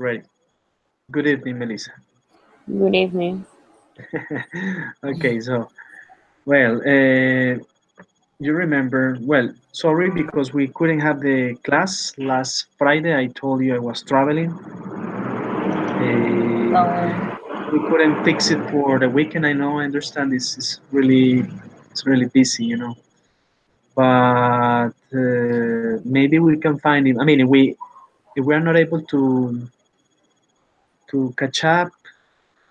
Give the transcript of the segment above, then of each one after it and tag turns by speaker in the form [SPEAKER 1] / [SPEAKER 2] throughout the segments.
[SPEAKER 1] Great. Good evening, Melissa.
[SPEAKER 2] Good evening.
[SPEAKER 1] Okay, so, well, you remember, well, sorry because we couldn't have the class last Friday. I told you I was traveling.
[SPEAKER 2] Don't worry.
[SPEAKER 1] We couldn't fix it for the weekend. I know, I understand this is really, it's really busy, but maybe we can find it. I mean, if we are not able to catch up,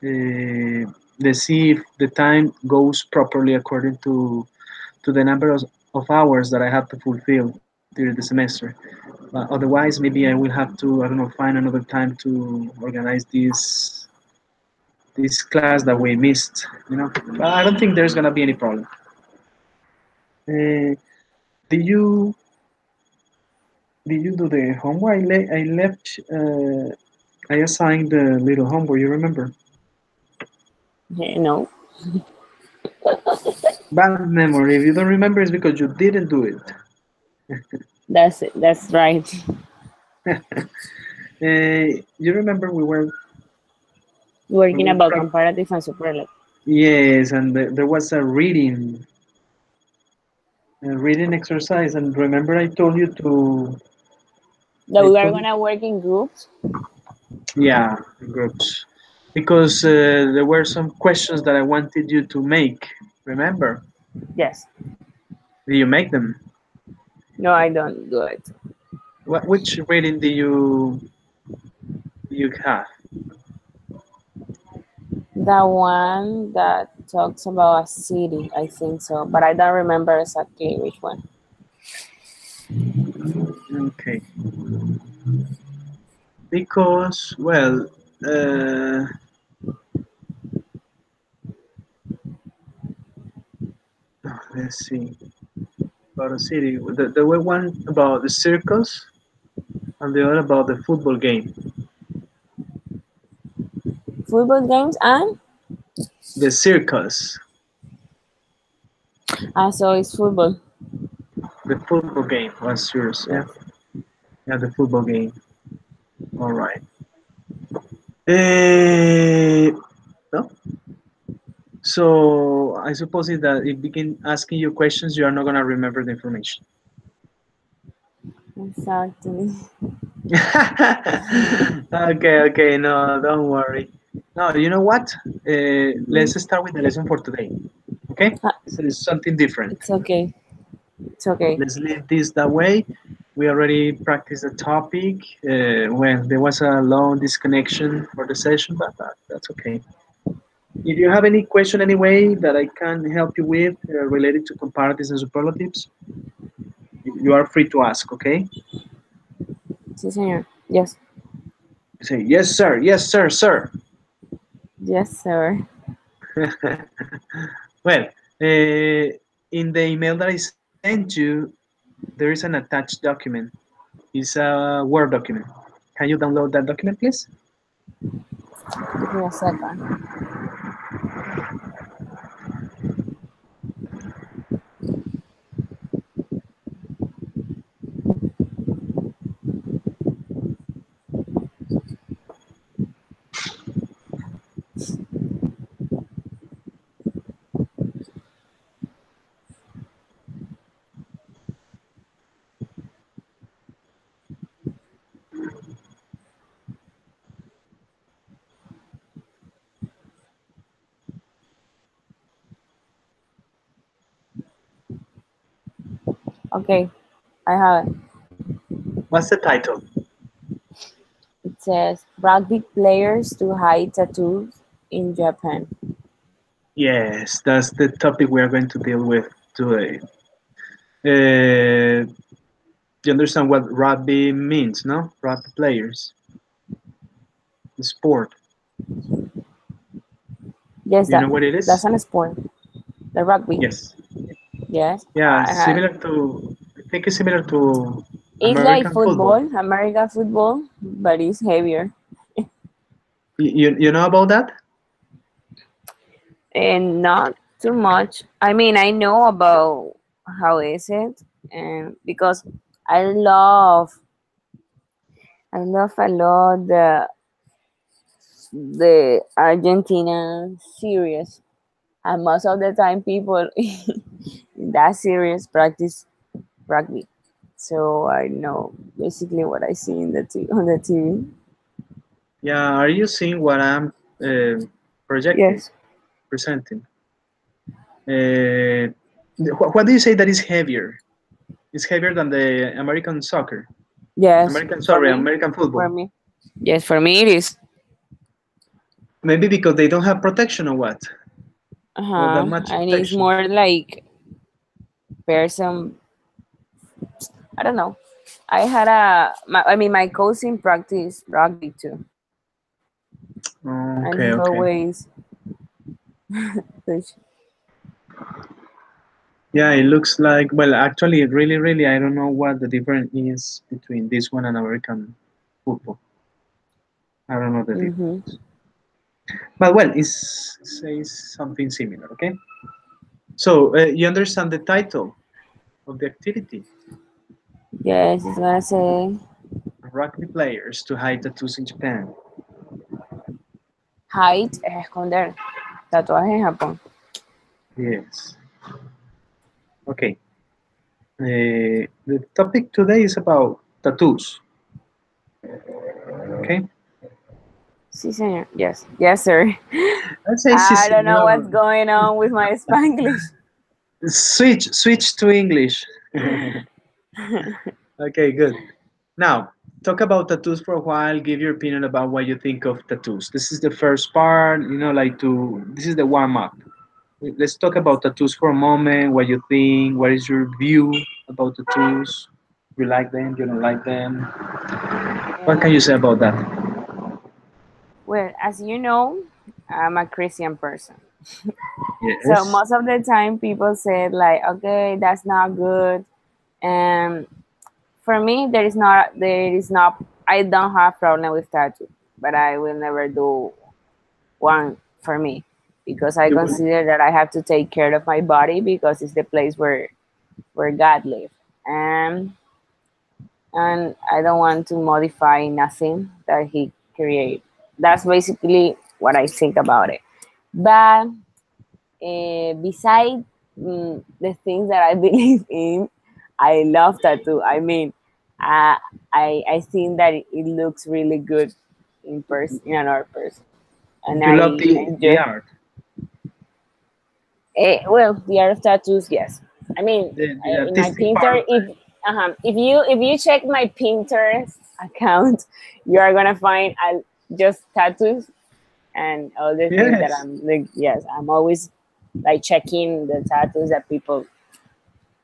[SPEAKER 1] let's see if the time goes properly according to the number of hours that I have to fulfill during the semester. But otherwise, maybe I will have to, I don't know, find another time to organize this class that we missed. But I don't think there's gonna be any problem. Uh, did you did you do the homework? I left. I assigned the little homework. You remember?
[SPEAKER 2] No,
[SPEAKER 1] Bad memory. If you don't remember, it's because you didn't do it.
[SPEAKER 2] that's right.
[SPEAKER 1] You remember we
[SPEAKER 2] Working
[SPEAKER 1] were
[SPEAKER 2] about comparative and superlative.
[SPEAKER 1] yes, and there was a reading exercise. And remember, I told you
[SPEAKER 2] That
[SPEAKER 1] I
[SPEAKER 2] we are
[SPEAKER 1] told you,
[SPEAKER 2] gonna work in groups.
[SPEAKER 1] yeah, groups, because there were some questions that I wanted you to make. Remember?
[SPEAKER 2] Yes.
[SPEAKER 1] Did you make them?
[SPEAKER 2] No, I don't do it.
[SPEAKER 1] Which reading do you have?
[SPEAKER 2] The one that talks about a city, I think so, but I don't remember exactly which one.
[SPEAKER 1] Okay, because well, uh, let's see. About a city. There were one about the circus and the other about the football game.
[SPEAKER 2] Football games and
[SPEAKER 1] The circus,
[SPEAKER 2] so it's football.
[SPEAKER 1] the football game was yours, yeah?
[SPEAKER 2] Yes.
[SPEAKER 1] Yeah, the football game. All right. Eh, no? So I suppose that if begin asking you questions, you are not gonna remember the information.
[SPEAKER 2] Exactly.
[SPEAKER 1] Okay, no, don't worry. No, you know what?
[SPEAKER 2] Mm.
[SPEAKER 1] Let's start with the lesson for today. Okay?
[SPEAKER 2] Ah,
[SPEAKER 1] So it's something different.
[SPEAKER 2] it's okay. It's okay.
[SPEAKER 1] Let's leave this that way. We already practiced the topic when there was a long disconnection for the session, but that's okay. If you have any question anyway that I can help you with related to comparatives and superlatives, you are free to ask, okay?
[SPEAKER 2] Sí, señor. Yes.
[SPEAKER 1] Say, yes, sir, sir.
[SPEAKER 2] Yes, sir.
[SPEAKER 1] Well, in the email that I sent you, there is an attached document. It's a Word document. Can you download that document, please?
[SPEAKER 2] Give me a second. Okay, I have it.
[SPEAKER 1] What's the title?
[SPEAKER 2] It says rugby players to hide tattoos in Japan.
[SPEAKER 1] Yes, that's the topic we are going to deal with today. Do you understand what rugby means, no? Rugby players, the sport.
[SPEAKER 2] Yes,
[SPEAKER 1] Do you know what it
[SPEAKER 2] that's
[SPEAKER 1] is?
[SPEAKER 2] an sport. The rugby.
[SPEAKER 1] Yes.
[SPEAKER 2] Yes,
[SPEAKER 1] Yeah,
[SPEAKER 2] I had.
[SPEAKER 1] similar to, I think it's similar to
[SPEAKER 2] It's like
[SPEAKER 1] American football.
[SPEAKER 2] football, American football, but it's heavier
[SPEAKER 1] You know about that?
[SPEAKER 2] and not too much. I mean, I know about how is it, and because I love, I love a lot the Argentina series, and most of the time people in that series practice rugby. So I know basically what I see in on the TV.
[SPEAKER 1] Yeah, are you seeing what I'm uh, projecting,
[SPEAKER 2] Yes.
[SPEAKER 1] presenting? Uh, what do you say that is heavier? It's heavier than the American soccer.
[SPEAKER 2] Yes,
[SPEAKER 1] American,
[SPEAKER 2] for
[SPEAKER 1] sorry,
[SPEAKER 2] me.
[SPEAKER 1] American
[SPEAKER 2] For
[SPEAKER 1] football.
[SPEAKER 2] me. Yes, for me it is.
[SPEAKER 1] Maybe because they don't have protection or what? Or that much
[SPEAKER 2] And it's
[SPEAKER 1] protection.
[SPEAKER 2] more like person. I don't know. I mean, my cousin practice rugby too,
[SPEAKER 1] Oh,
[SPEAKER 2] and
[SPEAKER 1] okay,
[SPEAKER 2] he
[SPEAKER 1] okay.
[SPEAKER 2] always push.
[SPEAKER 1] Yeah, it looks like, well, actually, really, really, I don't know what the difference is between this one and American football. I don't know the
[SPEAKER 2] Mm-hmm.
[SPEAKER 1] difference. But well, it says something similar, okay? So, you understand the title of the activity?
[SPEAKER 2] Yes, it's gonna say
[SPEAKER 1] Rugby players to hide tattoos in Japan.
[SPEAKER 2] hide es esconder. Tatuaje en Japón.
[SPEAKER 1] Yes. Okay. The topic today is about tattoos. Okay.
[SPEAKER 2] Sí, señor. Yes. Yes, sir.
[SPEAKER 1] Let's say sí,
[SPEAKER 2] I don't know what's
[SPEAKER 1] señor.
[SPEAKER 2] going on with my Spanglish.
[SPEAKER 1] Switch to English. Okay, good. Now, talk about tattoos for a while. Give your opinion about what you think of tattoos. This is the first part, this is the warm up. Let's talk about tattoos for a moment. What you think? What is your view about tattoos? You like them? You don't like them? What can you say
[SPEAKER 2] Um,
[SPEAKER 1] about that?
[SPEAKER 2] well, as you know, I'm a Christian person. So
[SPEAKER 1] Yes.
[SPEAKER 2] most of the time people said like, okay, that's not good. And for me, there is not, I don't have problem with tattoo, but I will never do one for me because I
[SPEAKER 1] You will.
[SPEAKER 2] consider that I have to take care of my body because it's the place where God lives. And I don't want to modify nothing that He created. That's basically what I think about it. But beside the things that I believe in, I love tattoo. I mean, uh, I think that it looks really good in person, in another person, and
[SPEAKER 1] You love
[SPEAKER 2] I
[SPEAKER 1] the
[SPEAKER 2] enjoy.
[SPEAKER 1] art,
[SPEAKER 2] Well, the art of tattoos, yes. I mean,
[SPEAKER 1] the
[SPEAKER 2] in my
[SPEAKER 1] artistic part
[SPEAKER 2] Pinterest,
[SPEAKER 1] of
[SPEAKER 2] if you check my Pinterest account, you are gonna find just tattoos and all the
[SPEAKER 1] it.
[SPEAKER 2] things that
[SPEAKER 1] Yes.
[SPEAKER 2] I'm like. Yes, I'm always like checking the tattoos that people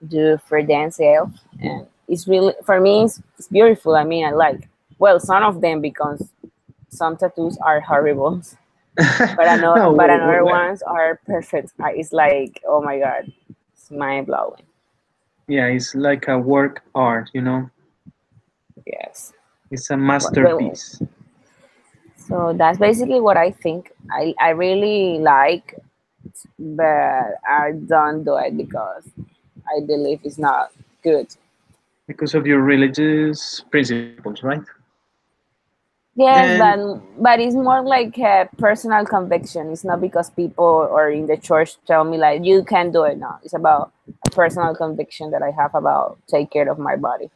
[SPEAKER 2] do for themselves, and it's really for me. It's beautiful. I mean, I like well some of them because some tattoos are horrible,
[SPEAKER 1] No,
[SPEAKER 2] but another ones are perfect. It's like oh my god, it's mind blowing.
[SPEAKER 1] yeah, it's like a work art,
[SPEAKER 2] Yes.
[SPEAKER 1] It's a
[SPEAKER 2] Well,
[SPEAKER 1] masterpiece.
[SPEAKER 2] so that's basically what I think. I really like, but I don't do it because I believe it's not good.
[SPEAKER 1] Because of your religious principles, right?
[SPEAKER 2] Yes,
[SPEAKER 1] And
[SPEAKER 2] but it's more like a personal conviction. It's not because people or in the church tell me like you can do it. No, it's about a personal conviction that I have about take care of my body.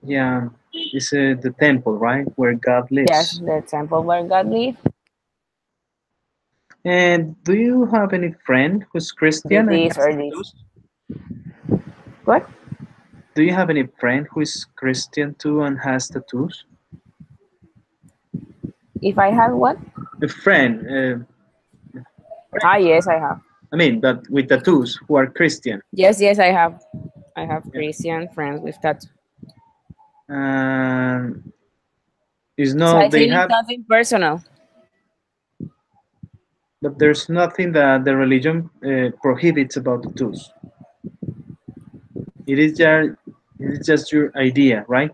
[SPEAKER 1] yeah, it's the temple, right, where God
[SPEAKER 2] Yes,
[SPEAKER 1] lives.
[SPEAKER 2] the temple where God lives.
[SPEAKER 1] And do you have any friend who's
[SPEAKER 2] Do
[SPEAKER 1] Christian and
[SPEAKER 2] this
[SPEAKER 1] has
[SPEAKER 2] or this.
[SPEAKER 1] tattoos?
[SPEAKER 2] What?
[SPEAKER 1] Do you have any friend who is Christian too and has tattoos?
[SPEAKER 2] If I have what?
[SPEAKER 1] A friend,
[SPEAKER 2] Ah, yes, I have.
[SPEAKER 1] I mean, but with tattoos who are Christian.
[SPEAKER 2] Yes, yes, I have. I have
[SPEAKER 1] Yeah.
[SPEAKER 2] Christian friends with tattoo.
[SPEAKER 1] And is
[SPEAKER 2] So
[SPEAKER 1] no,
[SPEAKER 2] I
[SPEAKER 1] they
[SPEAKER 2] think it's
[SPEAKER 1] have,
[SPEAKER 2] something personal.
[SPEAKER 1] but there's nothing that the religion prohibits about tattoos. It is just, it is just your idea, right?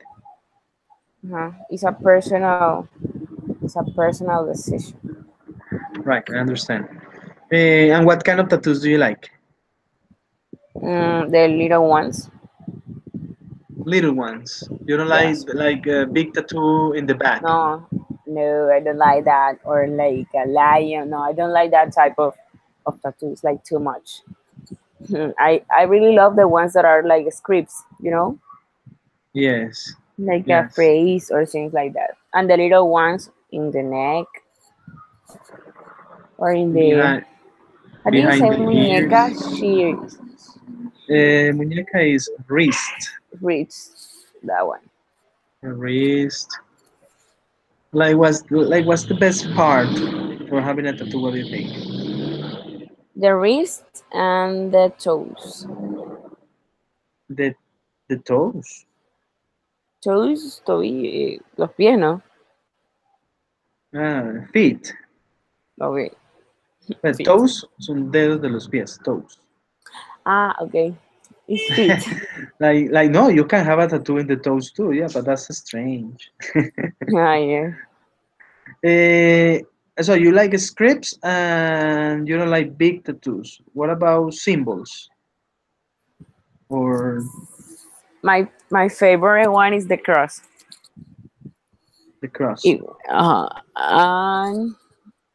[SPEAKER 2] It's a personal decision.
[SPEAKER 1] Right, I understand. And what kind of tattoos do you like?
[SPEAKER 2] The little ones.
[SPEAKER 1] Little ones. You don't like
[SPEAKER 2] Yes.
[SPEAKER 1] like a big tattoo in the back.
[SPEAKER 2] No. no, I don't like that. Or like a lion. No, I don't like that type of tattoos. Like too much. I really love the ones that are like scripts.
[SPEAKER 1] Yes.
[SPEAKER 2] Like a
[SPEAKER 1] Yes.
[SPEAKER 2] phrase or things like that. And the little ones in the neck or in the,
[SPEAKER 1] Behind
[SPEAKER 2] how do you say
[SPEAKER 1] behind the ears.
[SPEAKER 2] muñeca? She
[SPEAKER 1] Muñeca is wrist.
[SPEAKER 2] wrists. That one.
[SPEAKER 1] Wrist. What's the best part for having a tattoo? What do you think?
[SPEAKER 2] The wrist and the toes.
[SPEAKER 1] The the toes.
[SPEAKER 2] Toes, toby, los pies, ¿no?
[SPEAKER 1] Feet.
[SPEAKER 2] Okay,
[SPEAKER 1] Well,
[SPEAKER 2] feet.
[SPEAKER 1] toes son dedos de los pies. Toes.
[SPEAKER 2] Ah, okay. It's feet.
[SPEAKER 1] Like no, you can have a tattoo in the toes too. Yeah, but that's strange.
[SPEAKER 2] Ah, yeah.
[SPEAKER 1] Eh, so you like scripts and you don't like big tattoos. What about symbols or
[SPEAKER 2] My favorite one is the cross.
[SPEAKER 1] the cross?
[SPEAKER 2] It, and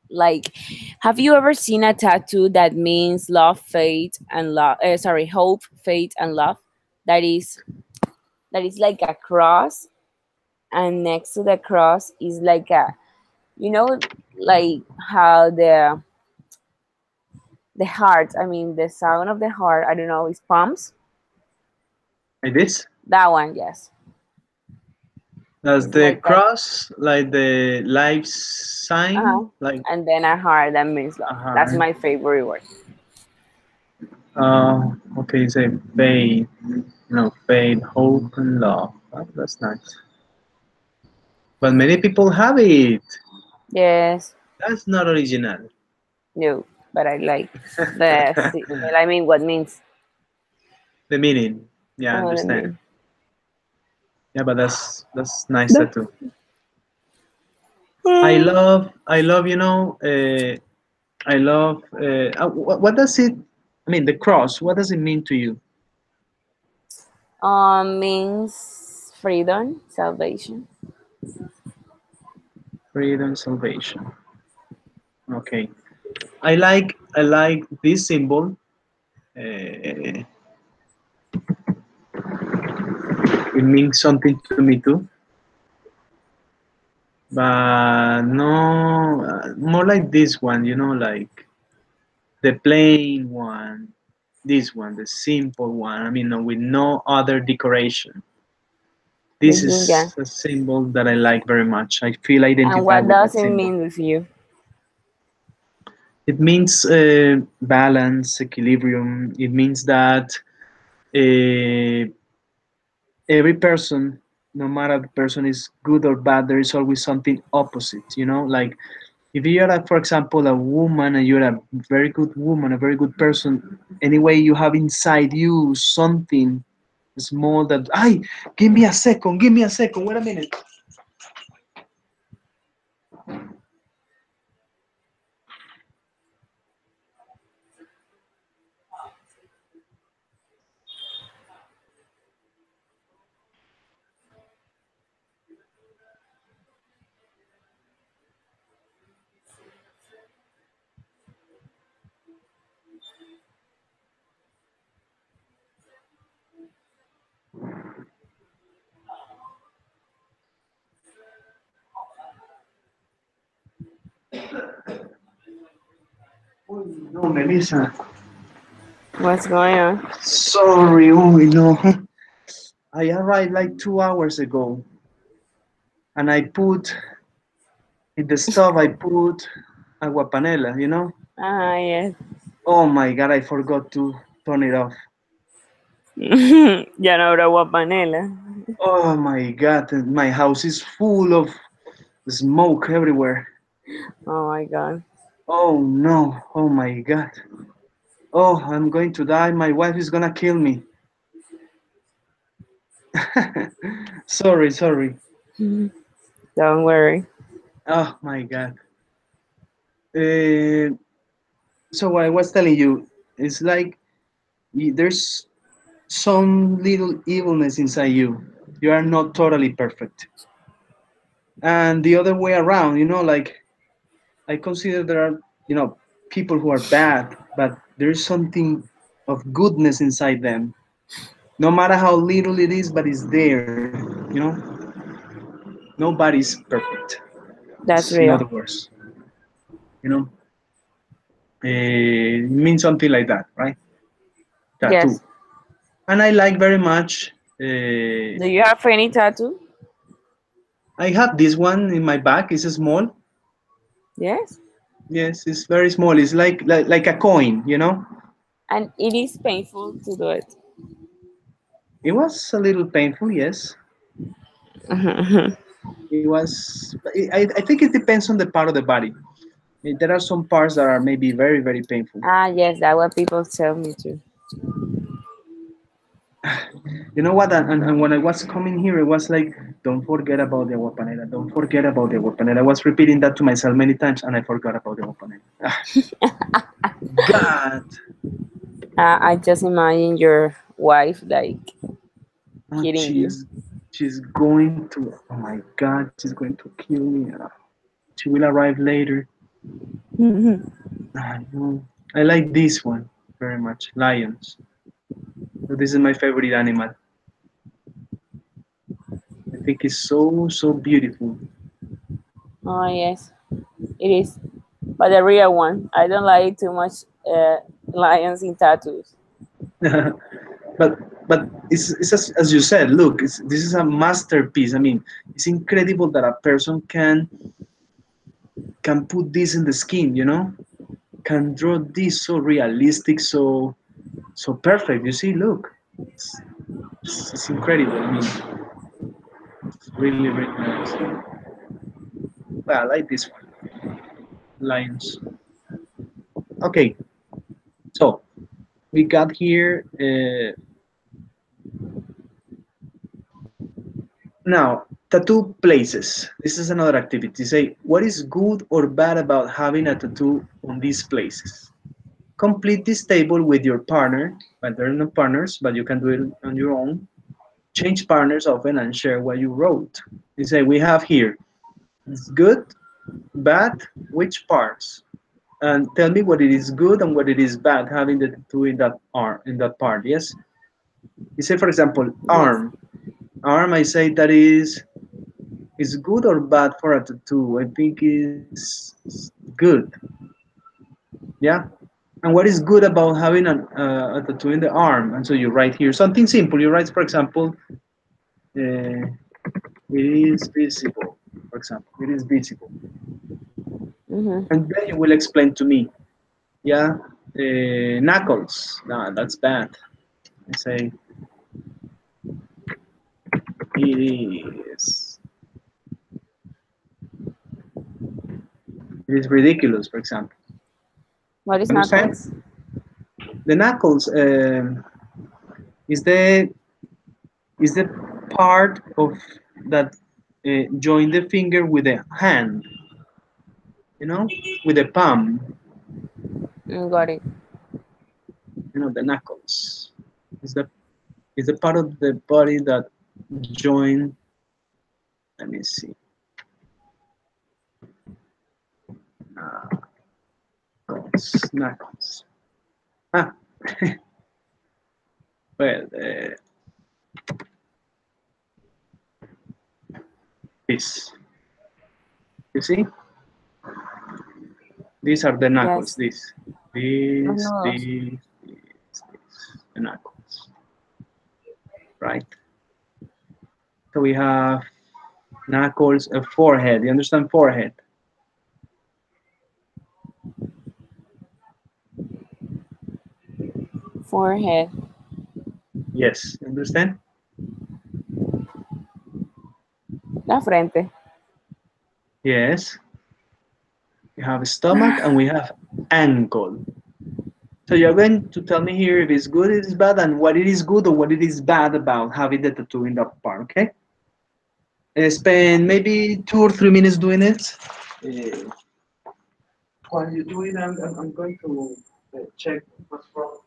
[SPEAKER 2] like, have you ever seen a tattoo that means love, fate, and love? Sorry, hope, fate, and love. That is that is like a cross, and next to the cross is like a, you know, like how the heart. I mean, the sound of the heart. I don't know. Is pumps.
[SPEAKER 1] Like this?
[SPEAKER 2] That one, yes.
[SPEAKER 1] Does
[SPEAKER 2] It's
[SPEAKER 1] the
[SPEAKER 2] like that.
[SPEAKER 1] cross like the life sign?
[SPEAKER 2] Uh-huh.
[SPEAKER 1] Like
[SPEAKER 2] And then a heart that means
[SPEAKER 1] a
[SPEAKER 2] love. That's
[SPEAKER 1] heart.
[SPEAKER 2] my favorite word.
[SPEAKER 1] Okay, say faith. Faith, hope, and love. Oh, that's nice. But many people have it.
[SPEAKER 2] Yes.
[SPEAKER 1] That's not original.
[SPEAKER 2] No. But I like well, I mean, what means?
[SPEAKER 1] The meaning. Yeah, I
[SPEAKER 2] I
[SPEAKER 1] understand.
[SPEAKER 2] mean.
[SPEAKER 1] Yeah, but that's nice
[SPEAKER 2] No.
[SPEAKER 1] tattoo. I love. I love. What does it? I mean, the cross. What does it mean to you?
[SPEAKER 2] Means freedom, salvation.
[SPEAKER 1] Freedom, salvation. Okay. I like this symbol. It means something to me too. But no, more like this one. Like the plain one. This one, the simple one. I mean, no, with no other decoration.
[SPEAKER 2] The
[SPEAKER 1] This
[SPEAKER 2] yin yang.
[SPEAKER 1] is a symbol that I like very much. I feel
[SPEAKER 2] And
[SPEAKER 1] identified
[SPEAKER 2] what
[SPEAKER 1] with
[SPEAKER 2] does
[SPEAKER 1] that
[SPEAKER 2] it
[SPEAKER 1] symbol.
[SPEAKER 2] mean with you?
[SPEAKER 1] It means balance, equilibrium. It means that uh, every person, no matter the person is good or bad, there is always something opposite. Like if you're, for example, a woman and you're a very good woman, a very good person, anyway, you have inside you something small that, give me a second, wait a minute. Oh, no, Melissa.
[SPEAKER 2] What's going on?
[SPEAKER 1] Sorry, oh no. I arrived like 2 hours ago and I put in the stove, I put agua panela.
[SPEAKER 2] Ah, yes.
[SPEAKER 1] Oh my god, I forgot to turn it off.
[SPEAKER 2] Ya no habrá guapanela.
[SPEAKER 1] Oh my god, my house is full of smoke everywhere.
[SPEAKER 2] Oh my god.
[SPEAKER 1] Oh no, oh my god. Oh, I'm going to die. My wife is gonna kill me. Sorry, sorry.
[SPEAKER 2] Don't worry.
[SPEAKER 1] Oh my god. Uh, so I was telling you, it's like there's some little evilness inside you. You are not totally perfect. and the other way around. Like I consider there are people who are bad, but there is something of goodness inside them. No matter how little it is, but it's there. Nobody's perfect.
[SPEAKER 2] That's
[SPEAKER 1] In other
[SPEAKER 2] real.
[SPEAKER 1] words, you know, it means something like that, right? Tattoo.
[SPEAKER 2] Yes.
[SPEAKER 1] And I like very much. Uh,
[SPEAKER 2] Do you have any tattoo?
[SPEAKER 1] I have this one in my back. It's small.
[SPEAKER 2] Yes.
[SPEAKER 1] Yes, it's very small. It's like a coin.
[SPEAKER 2] And it is painful to do it.
[SPEAKER 1] It was a little painful, yes. It was. I think it depends on the part of the body. There are some parts that are maybe very, very painful.
[SPEAKER 2] Ah, yes, that's what people tell me too.
[SPEAKER 1] You know what? And when I was coming here, it was like, don't forget about the agua panela. Don't forget about the agua panela. I was repeating that to myself many times, and I forgot about the agua panela. God,
[SPEAKER 2] I just imagine your wife like
[SPEAKER 1] oh,
[SPEAKER 2] hitting you.
[SPEAKER 1] she's going to. Oh my God, she's going to kill me. She will arrive later. I know. I like this one very much. Lions. So this is my favorite animal. I think it's so so beautiful.
[SPEAKER 2] Oh yes, it is. But the real one, I don't like too much lions in tattoos.
[SPEAKER 1] but it's as you said. Look, this is a masterpiece. I mean, it's incredible that a person can put this in the skin. Can draw this so realistic, so perfect. You see, look, it's, it's incredible. I mean, it's really really nice. Well, I like this one, lions. Okay, so we got here. Now, tattoo places. This is another activity. Say, what is good or bad about having a tattoo on these places? Complete this table with your partner, but there are no partners, but you can do it on your own. Change partners often and share what you wrote. You say, we have here, it's good, bad, which parts? And tell me what it is good and what it is bad having the tattoo in that arm, in that part. Yes. You say, for example,
[SPEAKER 2] Yes.
[SPEAKER 1] arm. Arm, I say that is good or bad for a tattoo? I think is good. Yeah. And what is good about having a tattoo in the arm? And so you write here something simple. You write, for example, uh, it is visible. For example, it is visible.
[SPEAKER 2] Mm-hmm.
[SPEAKER 1] And then you will explain to me, yeah, knuckles. No, that's bad. I say is it is ridiculous. For example,
[SPEAKER 2] What is
[SPEAKER 1] understand?
[SPEAKER 2] knuckles?
[SPEAKER 1] The knuckles is the part of that join the finger with the hand, with the palm,
[SPEAKER 2] Got it.
[SPEAKER 1] the knuckles. Is the is the part of the body that join. Let me see. Knuckles. Ah, well, this. You see, these are the knuckles.
[SPEAKER 2] Yes.
[SPEAKER 1] This,
[SPEAKER 2] Los
[SPEAKER 1] this,
[SPEAKER 2] nudos.
[SPEAKER 1] this, this, the knuckles, right? So we have knuckles, a forehead. You understand forehead?
[SPEAKER 2] Forehead.
[SPEAKER 1] Yes, understand?
[SPEAKER 2] La frente.
[SPEAKER 1] Yes. We have stomach and we have ankle. So you're going to tell me here if it's good, it is bad, and what it is good or what it is bad about having the tattoo in that part, okay? Spend maybe 2 or 3 minutes doing it. Uh, while you do it, I'm going to check what's wrong.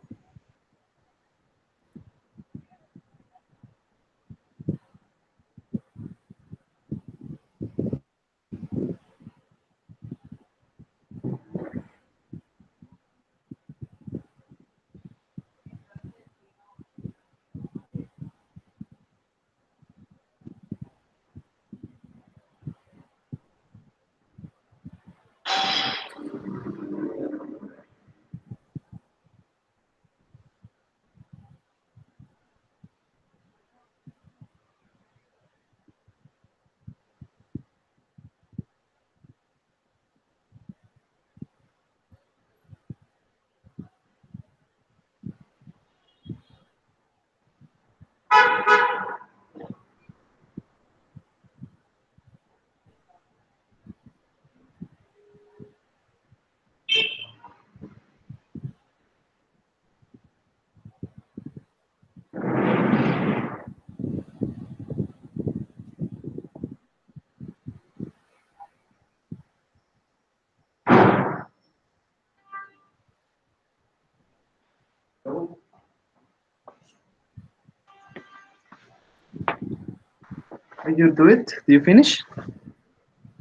[SPEAKER 1] Did you do it? Do you finish?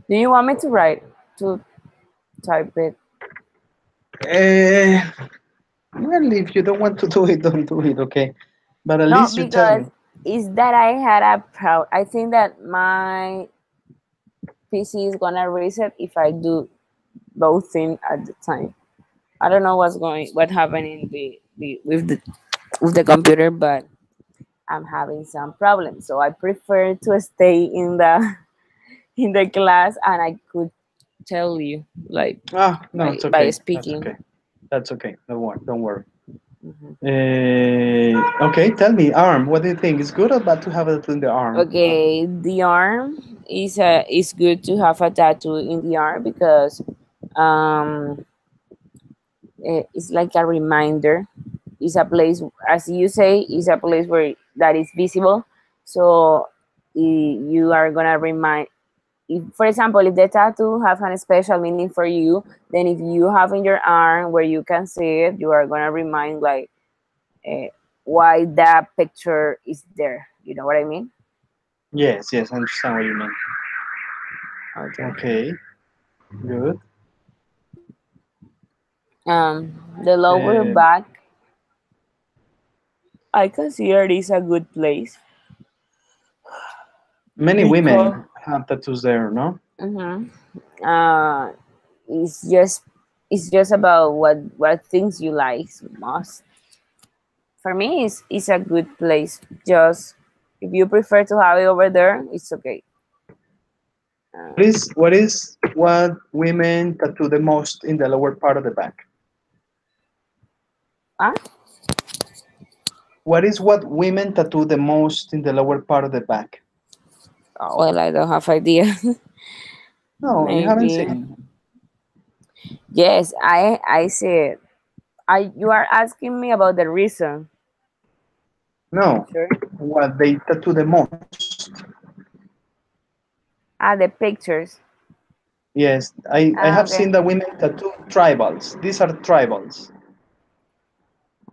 [SPEAKER 2] Do you want me to write to type it?
[SPEAKER 1] Uh, well, if you don't want to do it, don't do it, okay? But at
[SPEAKER 2] No,
[SPEAKER 1] least you tell
[SPEAKER 2] because
[SPEAKER 1] me.
[SPEAKER 2] is that I had a proud. I think that my PC is gonna reset if I do both things at the time. I don't know what happened in with the computer, but I'm having some problems. So I prefer to stay in the in the class, and I could tell you like
[SPEAKER 1] Ah, no, it's
[SPEAKER 2] by
[SPEAKER 1] okay. That's
[SPEAKER 2] speaking.
[SPEAKER 1] okay. That's okay. Don't worry. Don't worry.
[SPEAKER 2] Mhm.
[SPEAKER 1] Okay, tell me, arm. What do you think? Is good or bad to have it in the arm?
[SPEAKER 2] Okay, the arm is good to have a tattoo in the arm because um it's like a reminder. It's a place, as you say, is a place where that is visible. So you are gonna remind. If, for example, if the tattoo have a special meaning for you, then if you have in your arm where you can see it, you are gonna remind like uh, why that picture is there. You know what I mean?
[SPEAKER 1] Yes, yes, I understand what you mean.
[SPEAKER 2] Okay.
[SPEAKER 1] Okay, good.
[SPEAKER 2] The lower
[SPEAKER 1] Um,
[SPEAKER 2] back, I consider this a good place
[SPEAKER 1] Many
[SPEAKER 2] because
[SPEAKER 1] women have tattoos there, no?
[SPEAKER 2] mhm, uh, it's just it's just about what things you like most. For me, it's a good place. Just if you prefer to have it over there, it's okay.
[SPEAKER 1] What
[SPEAKER 2] Uh,
[SPEAKER 1] is what women tattoo the most in the lower part of the back?
[SPEAKER 2] ah,
[SPEAKER 1] What is what women tattoo the most in the lower part of the back?
[SPEAKER 2] oh, well, I don't have idea.
[SPEAKER 1] No, you haven't
[SPEAKER 2] Maybe
[SPEAKER 1] seen.
[SPEAKER 2] yes. I see it. I you are asking me about the reason.
[SPEAKER 1] No,
[SPEAKER 2] Sure.
[SPEAKER 1] what they tattoo the most.
[SPEAKER 2] Ah, the pictures.
[SPEAKER 1] Yes, I
[SPEAKER 2] Ah,
[SPEAKER 1] have
[SPEAKER 2] okay.
[SPEAKER 1] seen the women tattoo tribals. These are tribals.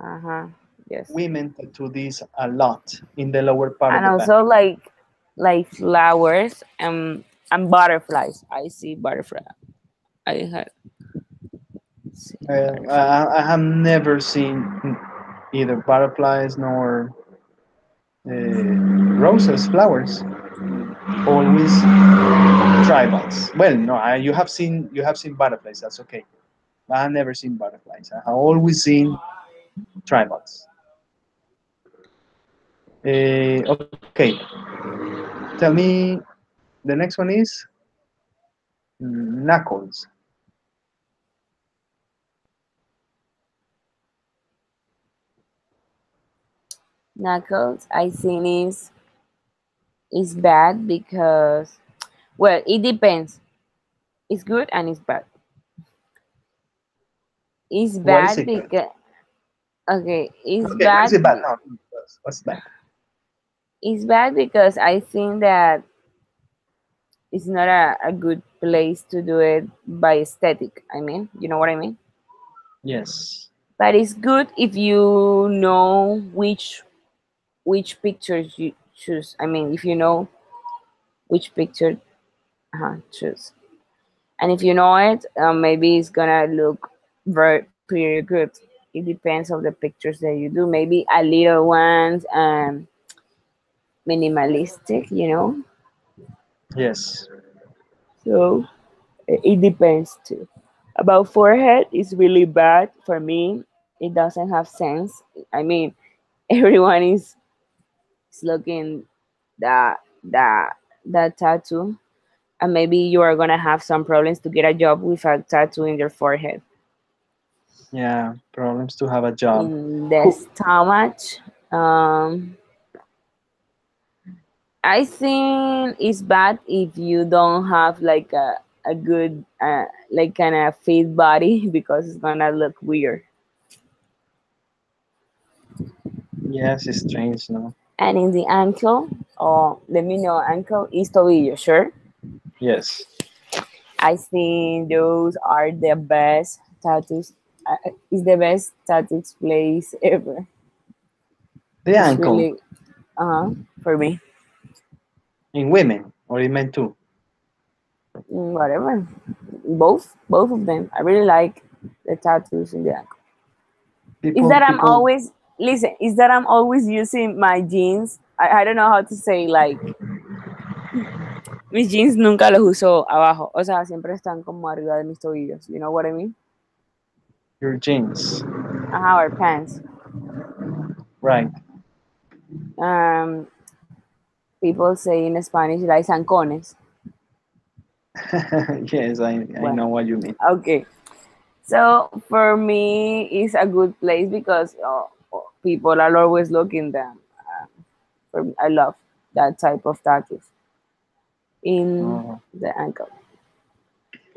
[SPEAKER 2] Uh huh. Yes.
[SPEAKER 1] Women tattoo these a lot in the lower part of
[SPEAKER 2] And
[SPEAKER 1] the
[SPEAKER 2] also
[SPEAKER 1] back.
[SPEAKER 2] like flowers and butterflies. I see butterfly. I have seen butterfly.
[SPEAKER 1] I have never seen either butterflies nor roses, flowers. Always tribals. Well, no, you have seen butterflies. That's okay. I have never seen butterflies. I have always seen tribals. Okay, tell me. The next one is knuckles.
[SPEAKER 2] Knuckles, I think is bad because well, it depends. It's good and it's bad. It's
[SPEAKER 1] What is
[SPEAKER 2] bad
[SPEAKER 1] it?
[SPEAKER 2] because okay,
[SPEAKER 1] Okay, what is it bad? No, what's bad?
[SPEAKER 2] it's bad because I think that it's not a good place to do it by aesthetic. I mean, you know what I mean?
[SPEAKER 1] Yes.
[SPEAKER 2] But it's good if you know which pictures you choose. I mean, if you know which picture choose, and if you know it, maybe it's gonna look very pretty good. It depends on the pictures that you do. Maybe a little ones, minimalistic, you know.
[SPEAKER 1] Yes.
[SPEAKER 2] So it depends too. About forehead is really bad for me. It doesn't have sense. I mean, everyone is looking that that that tattoo, and maybe you are gonna have some problems to get a job with a tattoo in your forehead.
[SPEAKER 1] Yeah, problems to have a job.
[SPEAKER 2] In the
[SPEAKER 1] Who?
[SPEAKER 2] stomach, um, I think it's bad if you don't have like a good like kind of fit body because it's gonna look weird.
[SPEAKER 1] Yes, it's strange, no?
[SPEAKER 2] And in the ankle, or let me know, ankle is tobillo, sure.
[SPEAKER 1] Yes.
[SPEAKER 2] I think those are the best tattoos. It's the best tattoos place ever.
[SPEAKER 1] The
[SPEAKER 2] It's
[SPEAKER 1] ankle.
[SPEAKER 2] really for me.
[SPEAKER 1] In women or in men too?
[SPEAKER 2] Whatever, both of them. I really like the tattoos in the ankle. Is
[SPEAKER 1] People,
[SPEAKER 2] that I'm
[SPEAKER 1] people,
[SPEAKER 2] always listen? Is that I'm always using my jeans? I don't know how to say like mis jeans nunca los uso abajo. O sea, siempre están como arriba de mis tobillos. You know what I mean?
[SPEAKER 1] your jeans,
[SPEAKER 2] Our pants.
[SPEAKER 1] right?
[SPEAKER 2] Um, People say in Spanish like zancones.
[SPEAKER 1] Yes, I
[SPEAKER 2] Bueno,
[SPEAKER 1] know what you mean.
[SPEAKER 2] okay. So for me, it's a good place because people are always looking them. For me, I love that type of tattoos in
[SPEAKER 1] Oh,
[SPEAKER 2] the ankle.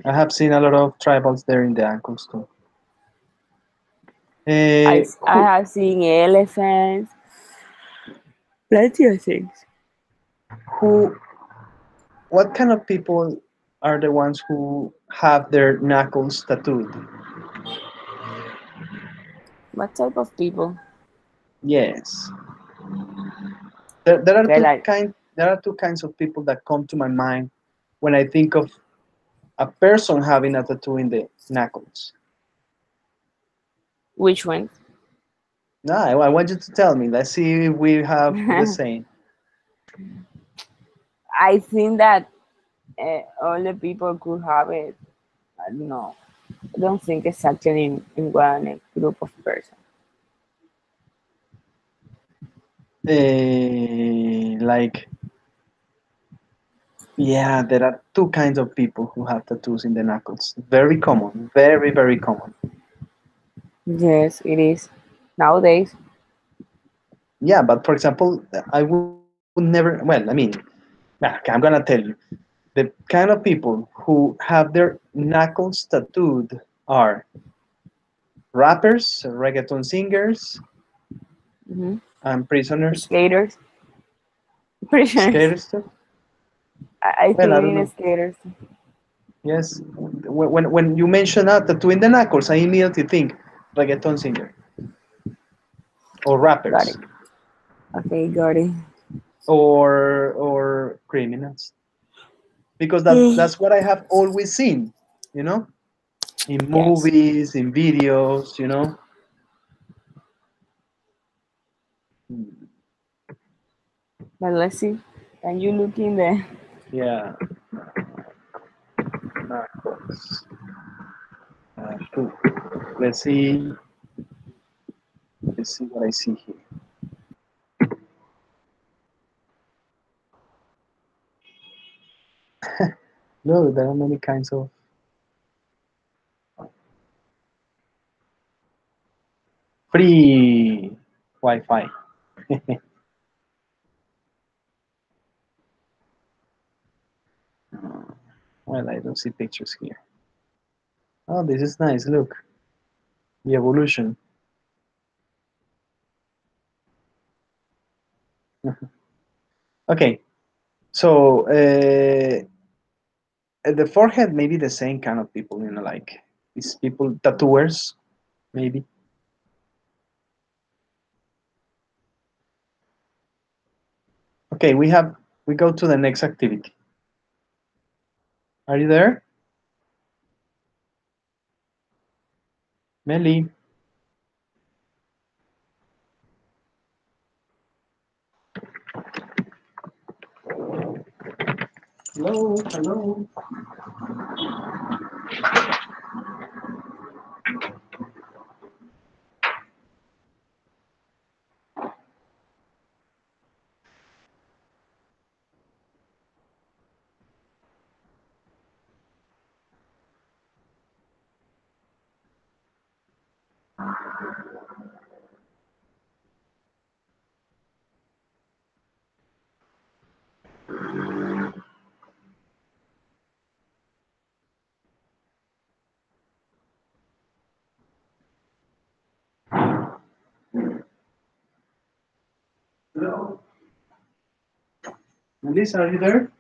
[SPEAKER 1] I have seen a lot of tribals there in the ankles too.
[SPEAKER 2] I
[SPEAKER 1] Who,
[SPEAKER 2] have seen elephants, plenty of things.
[SPEAKER 1] who, what kind of people are the ones who have their knuckles tattooed?
[SPEAKER 2] What type of people?
[SPEAKER 1] Yes, there are
[SPEAKER 2] Okay, like
[SPEAKER 1] there are two kinds of people that come to my mind when I think of a person having a tattoo in the knuckles.
[SPEAKER 2] which one?
[SPEAKER 1] No, I want you to tell me. Let's see if we have the same.
[SPEAKER 2] I think that all the people could have it. I don't know. I don't think exactly in one group of person.
[SPEAKER 1] Like, yeah, there are two kinds of people who have tattoos in the knuckles. Very common, very, very common.
[SPEAKER 2] Yes, it is nowadays.
[SPEAKER 1] Yeah, but for example, I would never, well, I mean, nah, okay, I'm gonna tell you. The kind of people who have their knuckles tattooed are rappers, reggaeton singers,
[SPEAKER 2] Hmm.
[SPEAKER 1] and prisoners,
[SPEAKER 2] Skaters, prisoners.
[SPEAKER 1] skaters too.
[SPEAKER 2] I
[SPEAKER 1] Well, I
[SPEAKER 2] think
[SPEAKER 1] don't
[SPEAKER 2] in
[SPEAKER 1] know.
[SPEAKER 2] skaters.
[SPEAKER 1] Yes, when you mention a tattoo in the knuckles, I immediately think reggaeton singer or
[SPEAKER 2] Got it.
[SPEAKER 1] rappers
[SPEAKER 2] Okay, got it.
[SPEAKER 1] or criminals because that's what I have always seen, you know, in
[SPEAKER 2] Yes,
[SPEAKER 1] movies, in videos, you know.
[SPEAKER 2] but let's see. Can you look in there?
[SPEAKER 1] Yeah, knuckles. Tattoo. Let's see. Let's see what I see here. No, there are many kinds of free Wi-Fi. Well, I don't see pictures here. Oh, this is nice. Look, the evolution. Okay, so at the forehead, maybe the same kind of people, you know, like these people, tattooers, maybe. Okay, we go to the next activity. Are you there, Melly? Hello, hello. Hello, Melissa, are you there?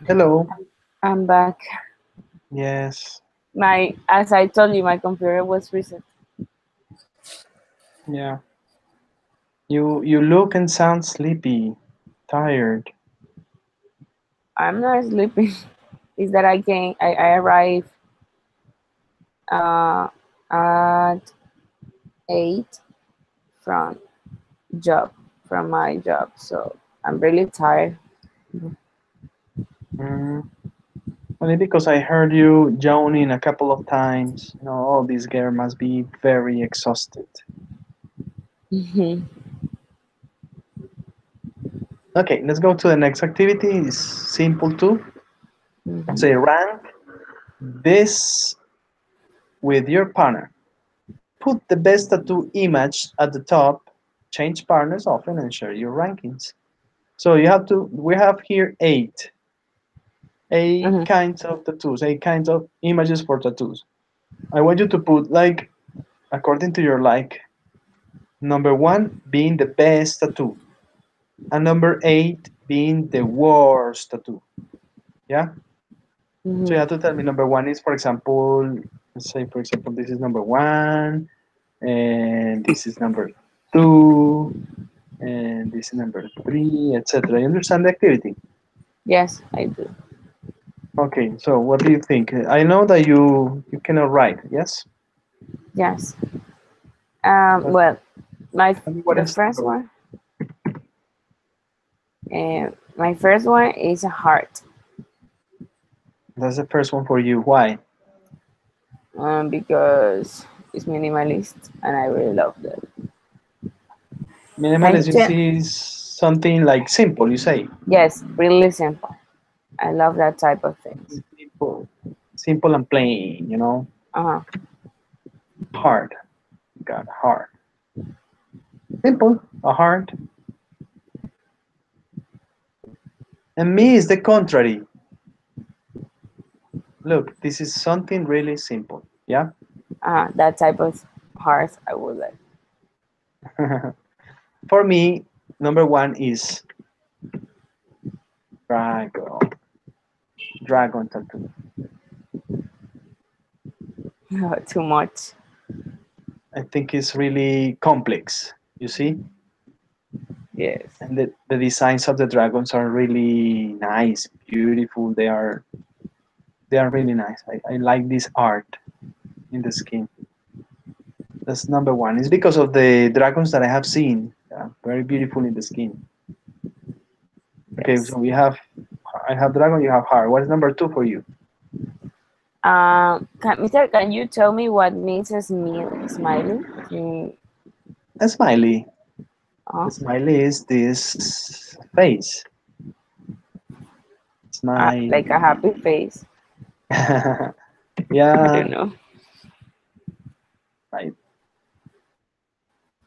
[SPEAKER 1] Hello.
[SPEAKER 2] I'm back.
[SPEAKER 1] Yes.
[SPEAKER 2] As I told you, my computer was reset.
[SPEAKER 1] Yeah. You look and sound sleepy, tired.
[SPEAKER 2] I'm not sleeping. Is that I arrived uh, at 8 from job, from my job. So I'm really tired.
[SPEAKER 1] Mm. Only because I heard you yawning a couple of times. Oh, this girl must be very exhausted.
[SPEAKER 2] Mhm.
[SPEAKER 1] Okay, let's go to the next activity. It's simple too.
[SPEAKER 2] Mhm.
[SPEAKER 1] Say rank this with your partner. Put the best tattoo image at the top, change partners often, and share your rankings. So we have here eight
[SPEAKER 2] Mhm.
[SPEAKER 1] kinds of tattoos, eight kinds of images for tattoos. I want you to put like, according to your like, number one being the best tattoo, and number eight being the worst tattoo. Yeah? So you
[SPEAKER 2] Mhm.
[SPEAKER 1] have to tell me number one is, for example, let's say, for example, this is number one, and this is number two, and this is number three, etc. You understand the activity?
[SPEAKER 2] Yes, I do.
[SPEAKER 1] Okay, so what do you think? I know that you cannot write, yes?
[SPEAKER 2] Yes.
[SPEAKER 1] But
[SPEAKER 2] Well, my
[SPEAKER 1] tell me what
[SPEAKER 2] the
[SPEAKER 1] is
[SPEAKER 2] first
[SPEAKER 1] number one.
[SPEAKER 2] one. My first one is a heart.
[SPEAKER 1] That's the first one for you. Why?
[SPEAKER 2] Because it's minimalist and I really love that. I
[SPEAKER 1] Minimalist, you
[SPEAKER 2] gen-
[SPEAKER 1] see, is something like simple, you say.
[SPEAKER 2] yes, really simple. I love that type of things.
[SPEAKER 1] Simple, simple and plain.
[SPEAKER 2] Uh-huh.
[SPEAKER 1] Hard. Got hard. Simple, a hard. And me is the contrary. Look, this is something really simple. Yeah?
[SPEAKER 2] That type of heart I would like.
[SPEAKER 1] For me, number one is dragon. Dragon tattoo.
[SPEAKER 2] Too much.
[SPEAKER 1] I think it's really complex, you see?
[SPEAKER 2] Yes.
[SPEAKER 1] And the designs of the dragons are really nice, beautiful. They are really nice. I like this art in the skin. That's number one. It's because of the dragons that I have seen. Yeah, very beautiful in the skin. Okay,
[SPEAKER 2] Yes.
[SPEAKER 1] so I have dragon, you have heart. What is number two for you?
[SPEAKER 2] Mister, can you tell me what means a smiley?
[SPEAKER 1] A smiley.
[SPEAKER 2] Uh,
[SPEAKER 1] A smiley is this face.
[SPEAKER 2] like a
[SPEAKER 1] Smiley.
[SPEAKER 2] happy face. I
[SPEAKER 1] Yeah,
[SPEAKER 2] don't know.
[SPEAKER 1] right.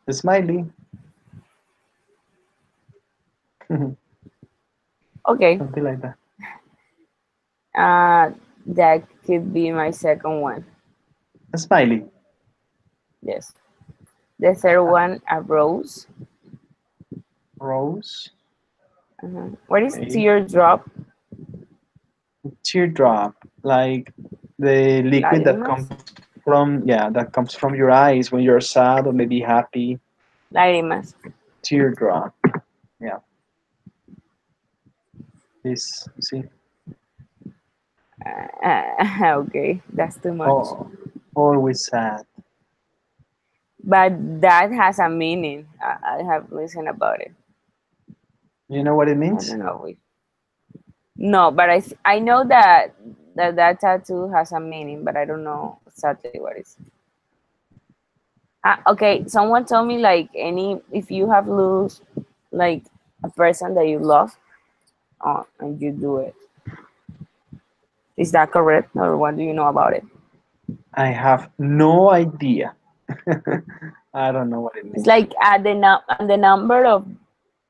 [SPEAKER 1] A smiley.
[SPEAKER 2] Okay.
[SPEAKER 1] Something like that.
[SPEAKER 2] Uh, that could be my second one.
[SPEAKER 1] A smiley.
[SPEAKER 2] Yes. The third one, a rose.
[SPEAKER 1] Rose.
[SPEAKER 2] What is
[SPEAKER 1] Okay.
[SPEAKER 2] teardrop?
[SPEAKER 1] Teardrop. Like the liquid that
[SPEAKER 2] Lágrimas?
[SPEAKER 1] comes. from, yeah, that comes from your eyes when you're sad or maybe happy.
[SPEAKER 2] Lágrimas.
[SPEAKER 1] Teardrop. Yeah, this, you see.
[SPEAKER 2] Okay, that's too much.
[SPEAKER 1] Oh, always sad.
[SPEAKER 2] But that has a meaning. I have listened about it.
[SPEAKER 1] You know what it
[SPEAKER 2] I
[SPEAKER 1] means?
[SPEAKER 2] don't know. No, but I know that tattoo has a meaning, but I don't know exactly what it is. Okay, someone told me like any if you have lose like a person that you love, and you do it. Is that correct, or what do you know about it?
[SPEAKER 1] I have no idea. I don't know what it
[SPEAKER 2] It's
[SPEAKER 1] means.
[SPEAKER 2] like at the number of.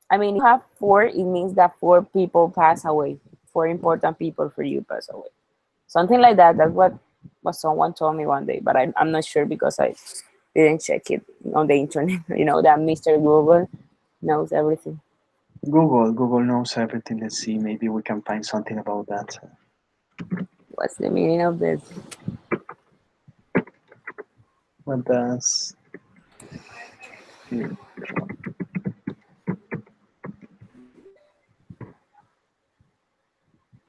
[SPEAKER 2] I mean, if you have four, it means that four people pass away. Four important people for you pass away. Something like that. That's what someone told me one day, but I'm not sure because I didn't check it on the internet. You know that Mr. Google knows everything.
[SPEAKER 1] Google knows everything. Let's see, maybe we can find something about that.
[SPEAKER 2] What's the meaning of this?
[SPEAKER 1] What does teardrop?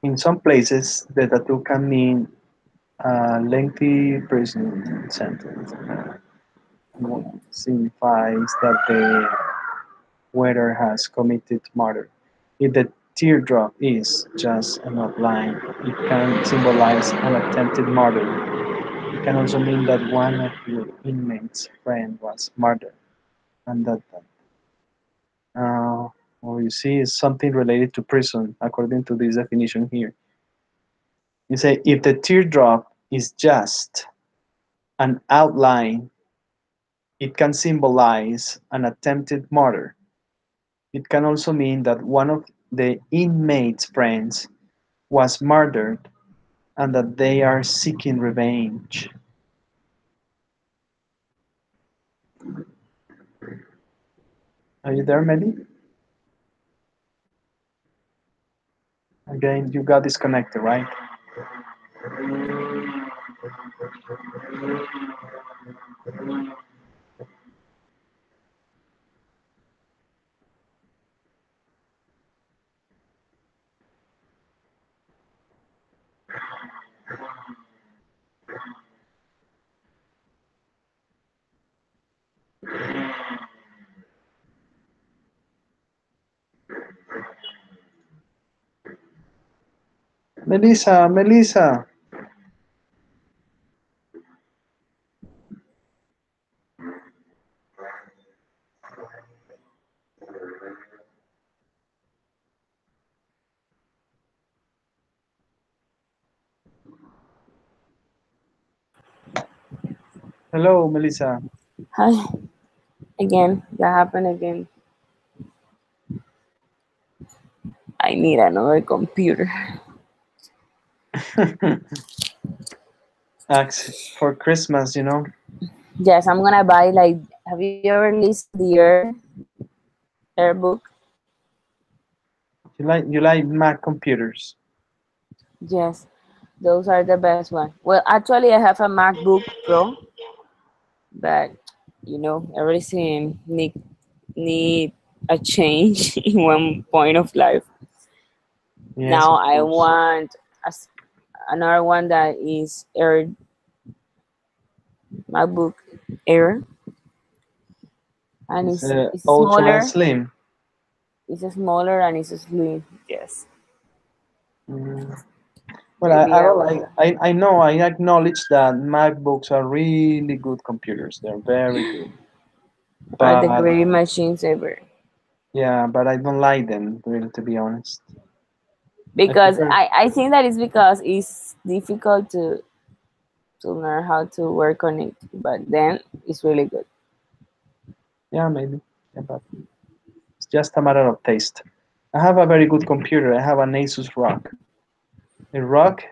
[SPEAKER 1] In some places, the tattoo can mean a lengthy prison sentence. Signifies that the wearer has committed murder. If the teardrop is just an outline, it can symbolize an attempted murder. It can also mean that one of the inmate's friend was murdered, and that well, you see, is something related to prison, according to this definition here. You say if the teardrop is just an outline, it can symbolize an attempted murder. It can also mean that one of the inmate's friends was murdered and that they are seeking revenge. Are you there, Mehdi? Again, you got disconnected, right? Melissa, Melissa. Hello, Melissa.
[SPEAKER 2] Hi, again, that happened again. I need another computer.
[SPEAKER 1] Ask for Christmas, you know.
[SPEAKER 2] Yes, I'm gonna buy like. Have you ever listened the Air book?
[SPEAKER 1] You like Mac computers.
[SPEAKER 2] Yes, those are the best ones. Well, actually, I have a MacBook Pro, but everything need a change in one point of life.
[SPEAKER 1] Yes,
[SPEAKER 2] Now
[SPEAKER 1] of
[SPEAKER 2] I
[SPEAKER 1] course.
[SPEAKER 2] want another one that is Air MacBook Air, and
[SPEAKER 1] It's
[SPEAKER 2] it's
[SPEAKER 1] ultra
[SPEAKER 2] smaller.
[SPEAKER 1] slim.
[SPEAKER 2] It's smaller and it's slim. Yes,
[SPEAKER 1] Mm. Well, I
[SPEAKER 2] maybe I
[SPEAKER 1] don't
[SPEAKER 2] will.
[SPEAKER 1] like. I know. I acknowledge that MacBooks are really good computers. They're very good.
[SPEAKER 2] Are the
[SPEAKER 1] But
[SPEAKER 2] great machines ever.
[SPEAKER 1] yeah, but I don't like them. Really, to be honest, I
[SPEAKER 2] Because
[SPEAKER 1] prefer.
[SPEAKER 2] I think that is because it's difficult to learn how to work on it, but then it's really good.
[SPEAKER 1] Yeah, maybe. Yeah, but it's just a matter of taste. I have a very good computer. I have an Asus ROG. The ROG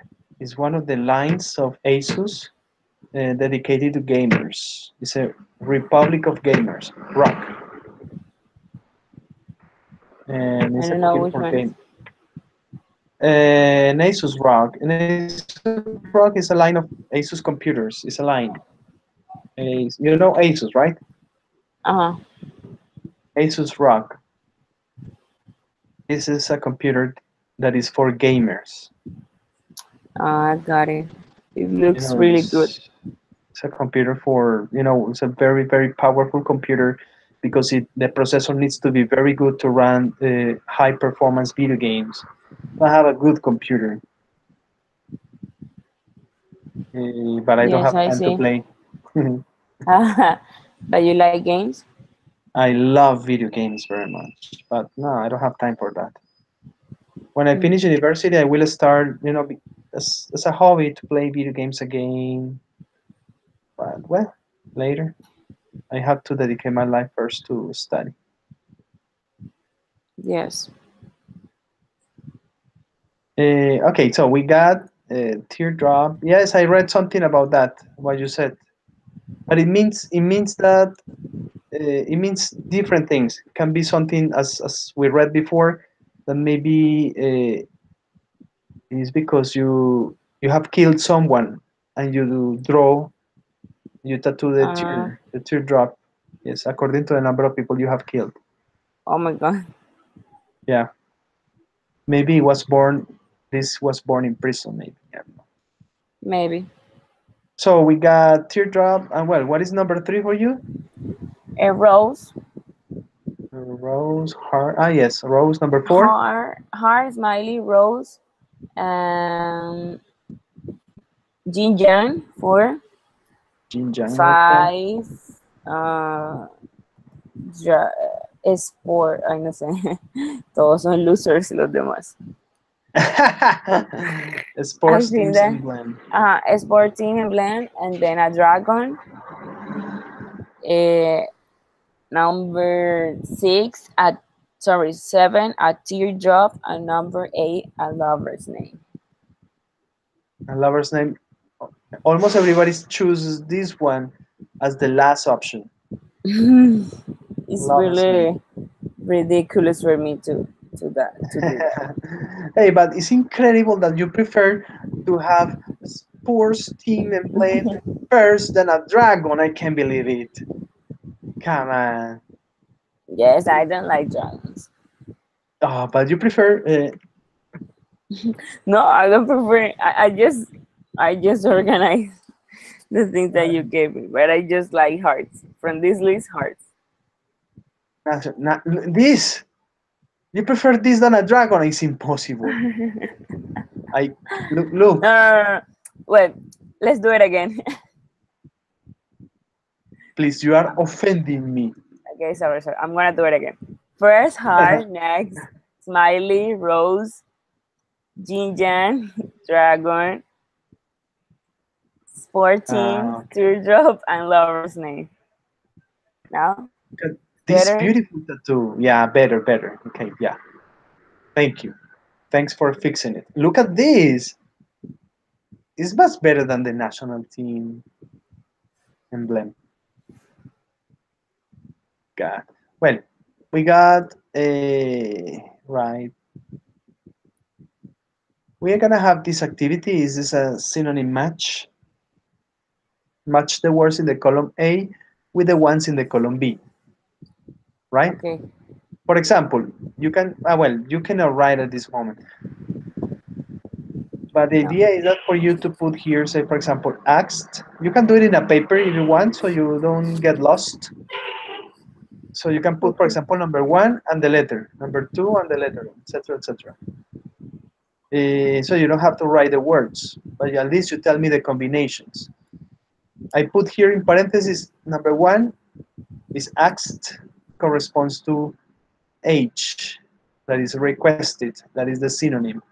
[SPEAKER 1] is one of the lines of Asus dedicated to gamers. It's a Republic of Gamers, ROG, and
[SPEAKER 2] I
[SPEAKER 1] it's a
[SPEAKER 2] don't know
[SPEAKER 1] computer
[SPEAKER 2] which
[SPEAKER 1] for
[SPEAKER 2] one is.
[SPEAKER 1] game. An Asus ROG. An Asus ROG is a line of Asus computers. It's a line. You know Asus, right?
[SPEAKER 2] Uh-huh.
[SPEAKER 1] Asus ROG. This is a computer that is for gamers.
[SPEAKER 2] I got it. It
[SPEAKER 1] You
[SPEAKER 2] looks
[SPEAKER 1] know,
[SPEAKER 2] really good.
[SPEAKER 1] it's a computer for, it's a very, very powerful computer because the processor needs to be very good to run high performance video games. I have a good computer, but I don't
[SPEAKER 2] Yes,
[SPEAKER 1] have
[SPEAKER 2] I
[SPEAKER 1] time to
[SPEAKER 2] see.
[SPEAKER 1] play.
[SPEAKER 2] But you like games?
[SPEAKER 1] I love video games very much, but no, I don't have time for that. When I
[SPEAKER 2] Mm,
[SPEAKER 1] finish university, I will start, as a hobby to play video games again. But well, later. I have to dedicate my life first to study.
[SPEAKER 2] yes.
[SPEAKER 1] Okay, so we got teardrop. Yes, I read something about that. What you said, but it means that it means different things. It can be something as we read before that maybe is because you have killed someone and you draw you tattoo
[SPEAKER 2] Uh,
[SPEAKER 1] the teardrop. Yes, according to the number of people you have killed.
[SPEAKER 2] oh my God.
[SPEAKER 1] Yeah, maybe it was born. This was born in prison. Maybe. Yeah.
[SPEAKER 2] Maybe.
[SPEAKER 1] So we got teardrop, and well, what is number three for you?
[SPEAKER 2] A rose,
[SPEAKER 1] Rose, heart. Ah, yes, rose number four.
[SPEAKER 2] heart, smiley, rose, um, Jinjan, 4,
[SPEAKER 1] Jinjang, okay.
[SPEAKER 2] 5, uh, sport, ay no sé, todos son losers los demás. I
[SPEAKER 1] Sports
[SPEAKER 2] think
[SPEAKER 1] teams
[SPEAKER 2] that,
[SPEAKER 1] emblem.
[SPEAKER 2] a sport team and blend, and then a dragon, uh, number 6, at, sorry, 7, a teardrop, and number 8, a lover's name.
[SPEAKER 1] And lover's name. Almost everybody chooses this one as the last option.
[SPEAKER 2] It's
[SPEAKER 1] Lover's name.
[SPEAKER 2] really ridiculous for me to do that.
[SPEAKER 1] Hey, but it's incredible that you prefer to have a sports team emblem first than a dragon. I can't believe it. Come on.
[SPEAKER 2] Yes, I don't like dragons.
[SPEAKER 1] Oh, but you prefer
[SPEAKER 2] No, I don't prefer. I just organize the things that you gave me, but I just like hearts from this list. Hearts.
[SPEAKER 1] this. You prefer this than a dragon? It's impossible. I look.
[SPEAKER 2] uh, Wait, let's do it again.
[SPEAKER 1] Please, you are offending me.
[SPEAKER 2] Okay, sorry. I'm gonna do it again. First heart, next smiley, rose, Jinjan, dragon, sporting,
[SPEAKER 1] Okay.
[SPEAKER 2] teardrop, and lover's name. Now,
[SPEAKER 1] This
[SPEAKER 2] better?
[SPEAKER 1] beautiful tattoo. Yeah, better, better. Okay, yeah. Thank you. Thanks for fixing it. Look at this. It's much better than the national team emblem. God. Well, we got a right. We are gonna have this activity. Is this a synonym match? Match the words in the column A with the ones in the column B, right?
[SPEAKER 2] Okay.
[SPEAKER 1] For example, you can, well, you cannot write at this moment, but the
[SPEAKER 2] No.
[SPEAKER 1] idea is that for you to put here, say, for example, asked, you can do it in a paper if you want so you don't get lost. So you can put, for
[SPEAKER 2] Okay.
[SPEAKER 1] example, number one and the letter, number two and the letter, etc., etc. So you don't have to write the words, but at least you tell me the combinations. I put here in parentheses, number one is asked, corresponds to H, that is requested, that is the synonym.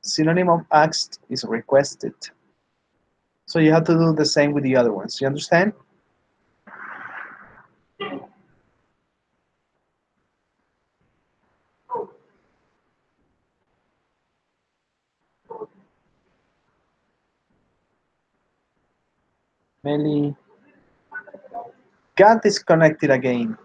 [SPEAKER 1] Synonym of asked is requested. So you have to do the same with the other ones. You understand? Meli got disconnected again.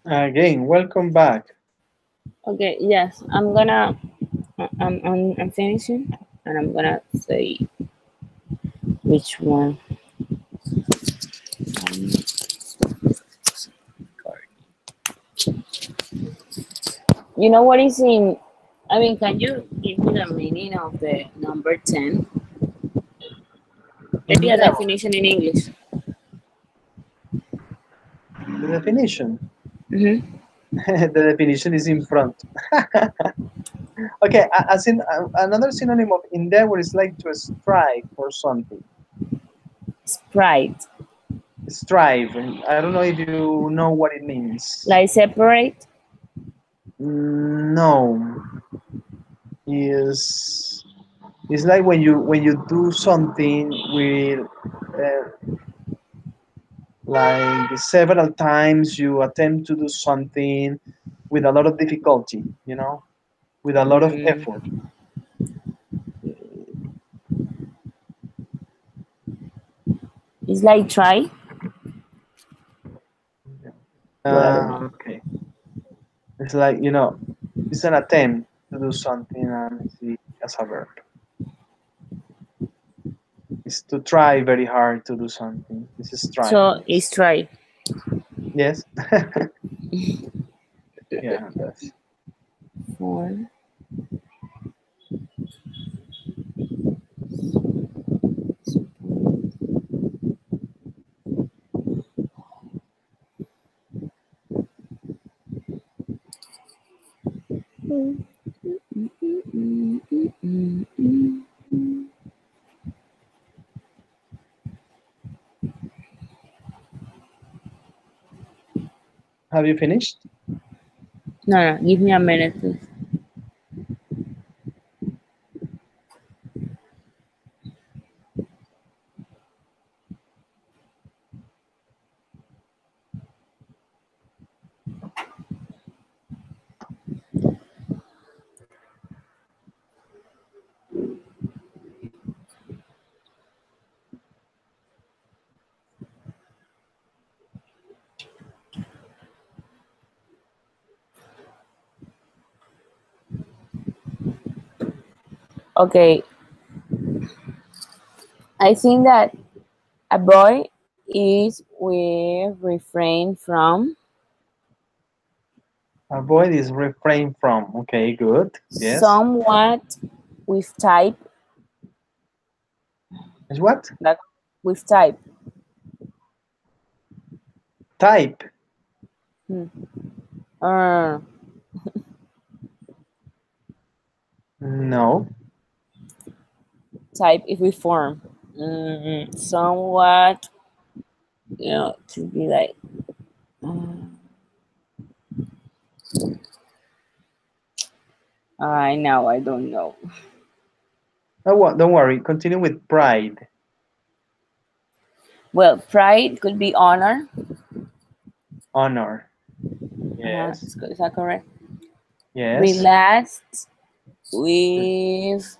[SPEAKER 1] Again, welcome back.
[SPEAKER 2] Okay, yes, I'm finishing, and I'm gonna say which one. Um, you know what is in? I mean, can you give me the meaning of the number 10? Maybe a
[SPEAKER 1] No,
[SPEAKER 2] definition in English.
[SPEAKER 1] the definition.
[SPEAKER 2] Mm-hmm.
[SPEAKER 1] The definition is in front. Okay, as in another synonym of endeavor is like to strive for something.
[SPEAKER 2] Sprite.
[SPEAKER 1] Strive. I don't know if you know what it means.
[SPEAKER 2] Like separate.
[SPEAKER 1] No, is it's like when you do something with like several times you attempt to do something with a lot of difficulty, with a lot of
[SPEAKER 2] Mm,
[SPEAKER 1] effort.
[SPEAKER 2] it's like try, but I don't know.
[SPEAKER 1] Okay, it's like it's an attempt to do something and see as a verb. It's to try very hard to do something. This is
[SPEAKER 2] So
[SPEAKER 1] striving.
[SPEAKER 2] it's try.
[SPEAKER 1] Yes. Yeah, that's.
[SPEAKER 2] Four.
[SPEAKER 1] Have you finished?
[SPEAKER 2] No, give me a minute, please. Okay, I think that a boy is with refrain from
[SPEAKER 1] Avoid is refrain from. Okay, good. Yes.
[SPEAKER 2] somewhat with type,
[SPEAKER 1] Is what?
[SPEAKER 2] like with type.
[SPEAKER 1] Type.
[SPEAKER 2] Hmm. Uh,
[SPEAKER 1] No.
[SPEAKER 2] type if we form. Somewhat, to be like. Uh, I know, I don't know.
[SPEAKER 1] Don't worry. Continue with pride.
[SPEAKER 2] Well, pride could be honor.
[SPEAKER 1] Honor. Yes.
[SPEAKER 2] Is that correct?
[SPEAKER 1] Yes.
[SPEAKER 2] Relaxed with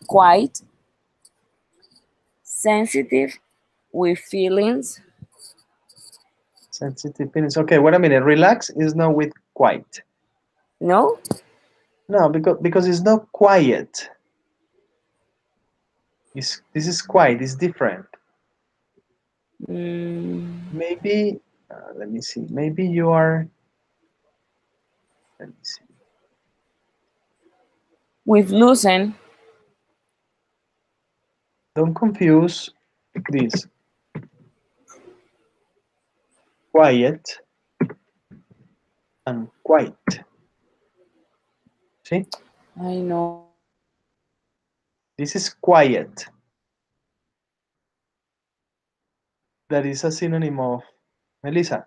[SPEAKER 2] quiet, sensitive with feelings,
[SPEAKER 1] Sensitive feelings. Okay, wait a minute. Relax is not with quiet.
[SPEAKER 2] No.
[SPEAKER 1] No, because it's not quiet. This is quiet. It's different.
[SPEAKER 2] Mm,
[SPEAKER 1] Maybe let me see. Maybe you are. Let me see.
[SPEAKER 2] with loosen.
[SPEAKER 1] Don't confuse this quiet and quiet. See,
[SPEAKER 2] I know.
[SPEAKER 1] this is quiet. That is a synonym of Melissa.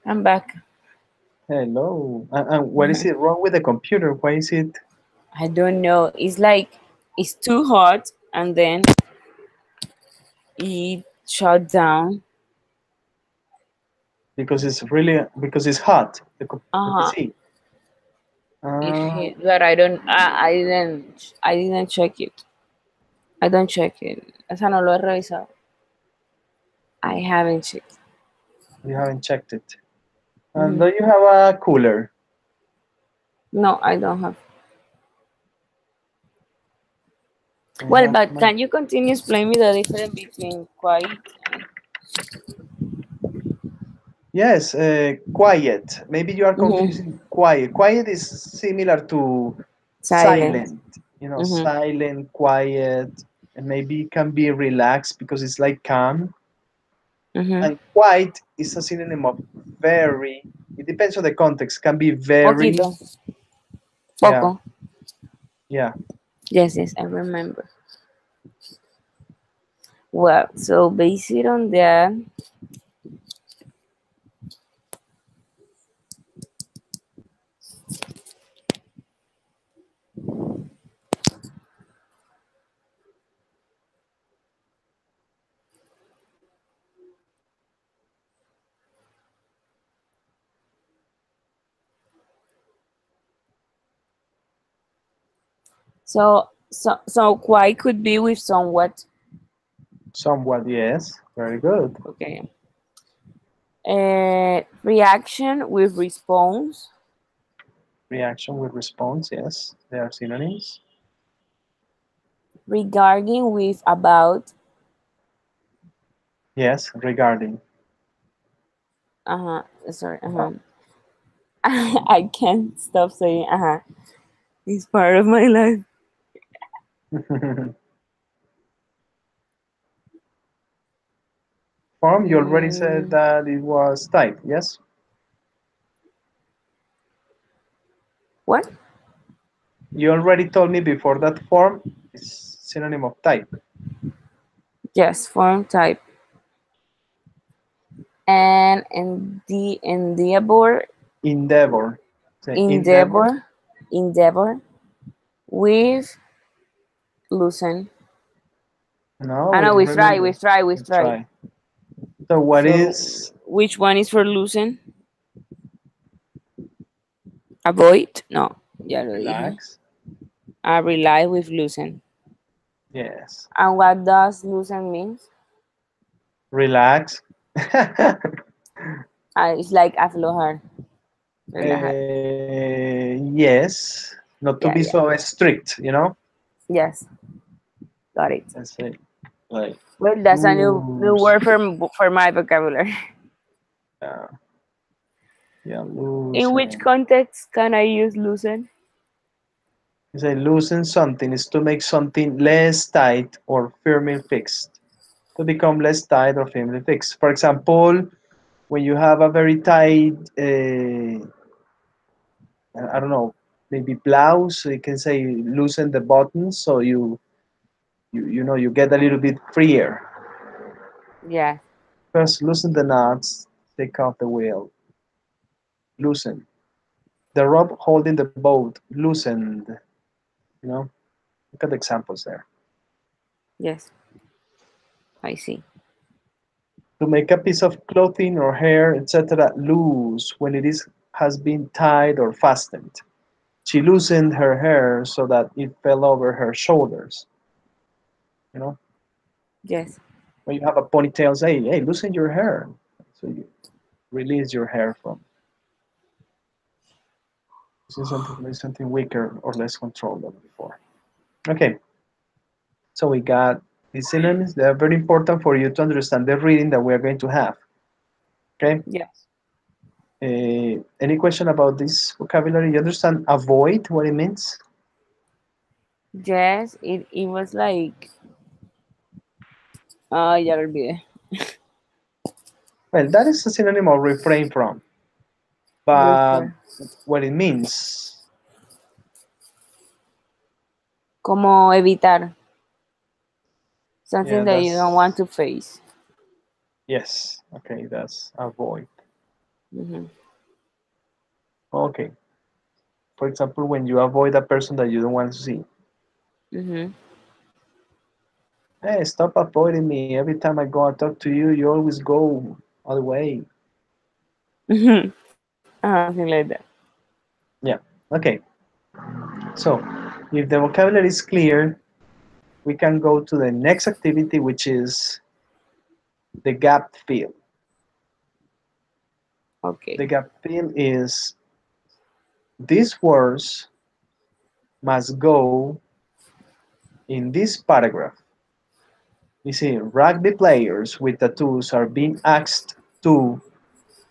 [SPEAKER 2] I'm back.
[SPEAKER 1] Hello. And what is it wrong with the computer? Why is it?
[SPEAKER 2] I don't know. It's like it's too hot and then it shut down.
[SPEAKER 1] Because it's hot. The
[SPEAKER 2] Uh-huh.
[SPEAKER 1] PC.
[SPEAKER 2] It
[SPEAKER 1] Uh,
[SPEAKER 2] hit, but I don't. I didn't check it. I don't check it. Esa no lo he revisado. I haven't checked.
[SPEAKER 1] you haven't checked it.
[SPEAKER 2] Hmm.
[SPEAKER 1] Do you have a cooler?
[SPEAKER 2] No, I don't have.
[SPEAKER 1] I
[SPEAKER 2] Well,
[SPEAKER 1] have
[SPEAKER 2] but
[SPEAKER 1] my.
[SPEAKER 2] can you continue explaining me the difference between quiet and
[SPEAKER 1] Yes, quiet. Maybe you are
[SPEAKER 2] mhm,
[SPEAKER 1] confusing quiet. Quiet is similar to
[SPEAKER 2] silent?
[SPEAKER 1] silent. You know,
[SPEAKER 2] Mm-hmm.
[SPEAKER 1] silent, quiet, and maybe it can be relaxed because it's like calm.
[SPEAKER 2] Mm-hmm.
[SPEAKER 1] And quiet is a synonym of very. It depends on the context. Can be
[SPEAKER 2] Poquito,
[SPEAKER 1] very. Yeah,
[SPEAKER 2] poco.
[SPEAKER 1] yeah.
[SPEAKER 2] Yes, yes, I remember. Well, so based on that, so quiet could be with somewhat.
[SPEAKER 1] Somewhat, yes. Very good.
[SPEAKER 2] Okay. Reaction with response.
[SPEAKER 1] Reaction with response, yes. They are synonyms.
[SPEAKER 2] Regarding with about.
[SPEAKER 1] Yes, regarding.
[SPEAKER 2] Uh-huh. Sorry. Uh-huh. I can't stop saying uh-huh. It's part of my life.
[SPEAKER 1] Form, you already said
[SPEAKER 2] Mm,
[SPEAKER 1] that it was type, yes?
[SPEAKER 2] what?
[SPEAKER 1] You already told me before that form is synonym of type.
[SPEAKER 2] Yes, form type. And in the
[SPEAKER 1] Endeavor. Say endeavor.
[SPEAKER 2] endeavor, endeavor with loosen.
[SPEAKER 1] No,
[SPEAKER 2] I
[SPEAKER 1] we
[SPEAKER 2] know
[SPEAKER 1] remember.
[SPEAKER 2] we
[SPEAKER 1] We
[SPEAKER 2] try.
[SPEAKER 1] try. So what
[SPEAKER 2] So
[SPEAKER 1] is
[SPEAKER 2] which one is for loosen? Avoid? No, ya lo dije.
[SPEAKER 1] relax?
[SPEAKER 2] Rely with loosen.
[SPEAKER 1] Yes.
[SPEAKER 2] And what does loosen means?
[SPEAKER 1] Relax.
[SPEAKER 2] It's like aflojar, relajar.
[SPEAKER 1] Yes. Not to
[SPEAKER 2] Yeah,
[SPEAKER 1] be
[SPEAKER 2] yeah.
[SPEAKER 1] so strict.
[SPEAKER 2] Yes, got it.
[SPEAKER 1] Let's say like
[SPEAKER 2] Well, that's a new
[SPEAKER 1] loose.
[SPEAKER 2] word for my vocabulary.
[SPEAKER 1] Uh, yeah,
[SPEAKER 2] In which
[SPEAKER 1] loosen.
[SPEAKER 2] context can I use loosen?
[SPEAKER 1] You say loosen something is to make something less tight or firmly fixed. To become less tight or firmly fixed. For example, when you have a very tight, I don't know, maybe blouse, so you can say loosen the buttons so you get a little bit freer.
[SPEAKER 2] Yeah.
[SPEAKER 1] First, loosen the knots, take off the wheel, loosen. The rope holding the boat, loosened. You know, look at the examples there.
[SPEAKER 2] Yes, I see.
[SPEAKER 1] To make a piece of clothing or hair, etc., loose when it is has been tied or fastened. She loosened her hair so that it fell over her shoulders. You know,
[SPEAKER 2] Yes,
[SPEAKER 1] when you have a ponytail, say, "Hey, loosen your hair," so you release your hair from something weaker or less controlled than before. Okay, so we got these synonyms. They are very important for you to understand the reading that we are going to have. Okay.
[SPEAKER 2] yes,
[SPEAKER 1] Any question about this vocabulary? You understand avoid what it means?
[SPEAKER 2] yes. It was like ya lo olvidé.
[SPEAKER 1] Well, that is a synonym of refrain from, but
[SPEAKER 2] Refer.
[SPEAKER 1] what it means,
[SPEAKER 2] Como evitar something
[SPEAKER 1] yeah,
[SPEAKER 2] that you don't want
[SPEAKER 1] that's
[SPEAKER 2] to face.
[SPEAKER 1] yes. Okay, that's avoid.
[SPEAKER 2] Hmm.
[SPEAKER 1] Okay. For example, when you avoid a person that you don't want to see.
[SPEAKER 2] Hmm.
[SPEAKER 1] Hey, stop avoiding me. Every time I go and talk to you, you always go other way.
[SPEAKER 2] Hmm. Something like that.
[SPEAKER 1] Yeah. Okay. So, if the vocabulary is clear, we can go to the next activity, which is the gap fill.
[SPEAKER 2] Okay.
[SPEAKER 1] The gap fill is these words must go in this paragraph. You see, rugby players with tattoos are being asked to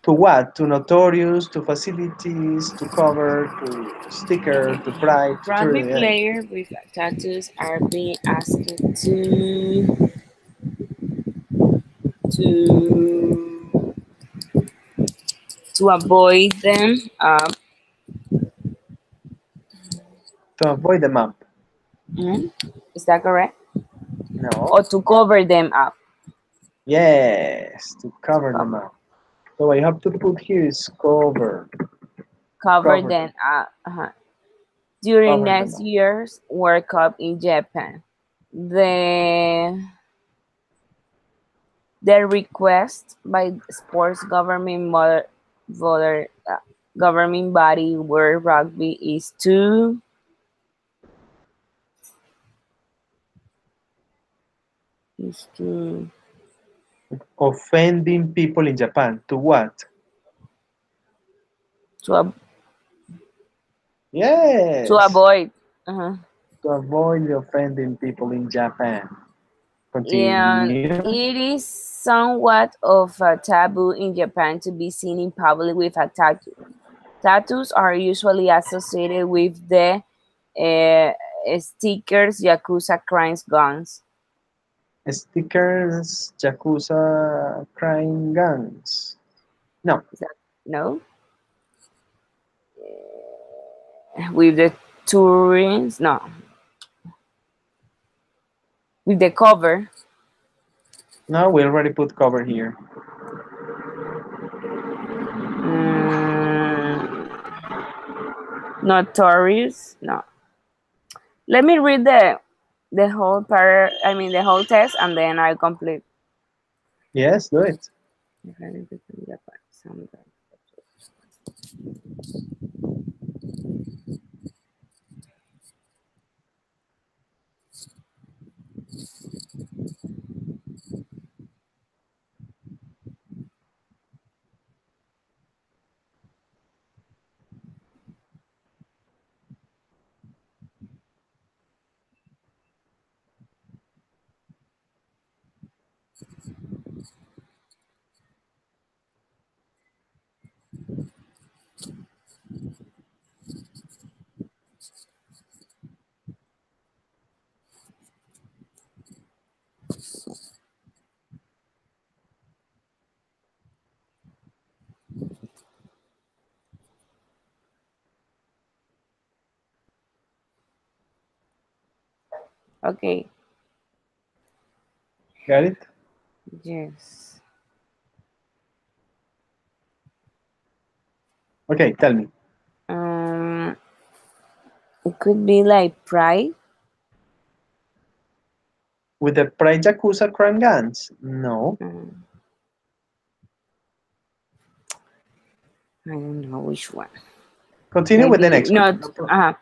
[SPEAKER 1] what? To notorious, to facilities, to cover, to sticker,
[SPEAKER 2] Okay.
[SPEAKER 1] to pride, to
[SPEAKER 2] Rugby
[SPEAKER 1] yeah.
[SPEAKER 2] player with tattoos are being asked to to avoid them up.
[SPEAKER 1] To avoid the map.
[SPEAKER 2] Mhm. Is that correct?
[SPEAKER 1] No.
[SPEAKER 2] Or to cover them up?
[SPEAKER 1] Yes, to
[SPEAKER 2] To
[SPEAKER 1] cover the
[SPEAKER 2] cover.
[SPEAKER 1] map. So what you have to put here is cover.
[SPEAKER 2] Cover
[SPEAKER 1] Cover
[SPEAKER 2] them
[SPEAKER 1] them.
[SPEAKER 2] up. During
[SPEAKER 1] Cover the
[SPEAKER 2] next
[SPEAKER 1] map.
[SPEAKER 2] year's World Cup in Japan, the the request by sports voter, government body where rugby is to
[SPEAKER 1] Offending people in Japan. To what?
[SPEAKER 2] to ab- to
[SPEAKER 1] Yes.
[SPEAKER 2] avoid. Uh-huh.
[SPEAKER 1] To avoid the offending people in Japan.
[SPEAKER 2] And
[SPEAKER 1] Continue.
[SPEAKER 2] it is somewhat of a taboo in Japan to be seen in public with a tattoo. Tattoos are usually associated with the Stickers, Yakuza, crimes, guns.
[SPEAKER 1] Stickers, Yakuza, crime gangs. No,
[SPEAKER 2] Is that no? With the tourings, no. With the cover,
[SPEAKER 1] no, we already put cover here.
[SPEAKER 2] mm, notorious, no. Let me read the whole part. I mean the whole text, and then I complete.
[SPEAKER 1] Yes, do it.
[SPEAKER 2] Okay.
[SPEAKER 1] Got it?
[SPEAKER 2] Yes.
[SPEAKER 1] Okay, tell me.
[SPEAKER 2] Um, it could be like pride.
[SPEAKER 1] With the Pride Yakuza crime gangs? No.
[SPEAKER 2] Mm, I don't know which one.
[SPEAKER 1] Continue with the
[SPEAKER 2] Maybe
[SPEAKER 1] next one.
[SPEAKER 2] not.
[SPEAKER 1] No problem.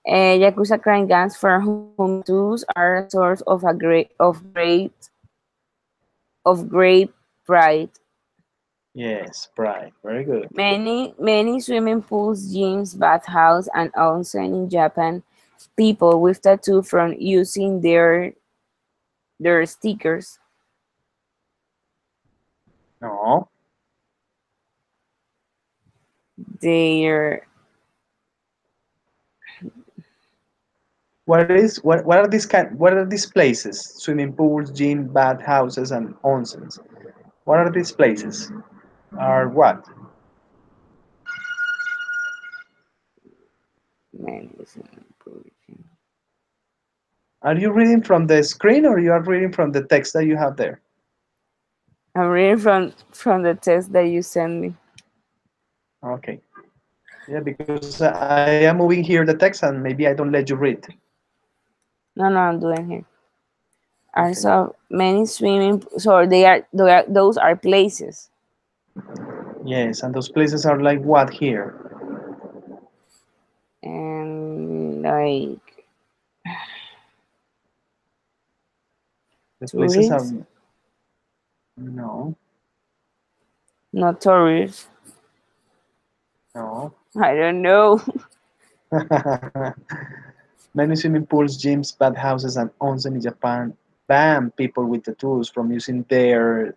[SPEAKER 2] Yakuza crime gangs for whom tattoos are a source of great pride.
[SPEAKER 1] Yes, Pride. Very good.
[SPEAKER 2] Many swimming pools, gyms, bathhouses, and onsen in Japan, people with tattoo from using their stickers,
[SPEAKER 1] No.
[SPEAKER 2] their
[SPEAKER 1] What are these places? Swimming pools, gym, bathhouses, and onsens. What are these places? Are what?
[SPEAKER 2] man, swimming pool.
[SPEAKER 1] Are you reading from the screen or you are reading from the text that you have there?
[SPEAKER 2] I'm reading from the text that you sent me.
[SPEAKER 1] Okay. Yeah, because I am moving here the text and maybe I don't let you read.
[SPEAKER 2] No, no, I'm doing here. Are
[SPEAKER 1] Okay.
[SPEAKER 2] so many swimming so those are places
[SPEAKER 1] Yes, and those places are like what here?
[SPEAKER 2] and like
[SPEAKER 1] The places are
[SPEAKER 2] tourists,
[SPEAKER 1] no,
[SPEAKER 2] notorious.
[SPEAKER 1] no.
[SPEAKER 2] I don't know.
[SPEAKER 1] Many swimming pools, gyms, bathhouses, and onsen in Japan ban people with tattoos from using their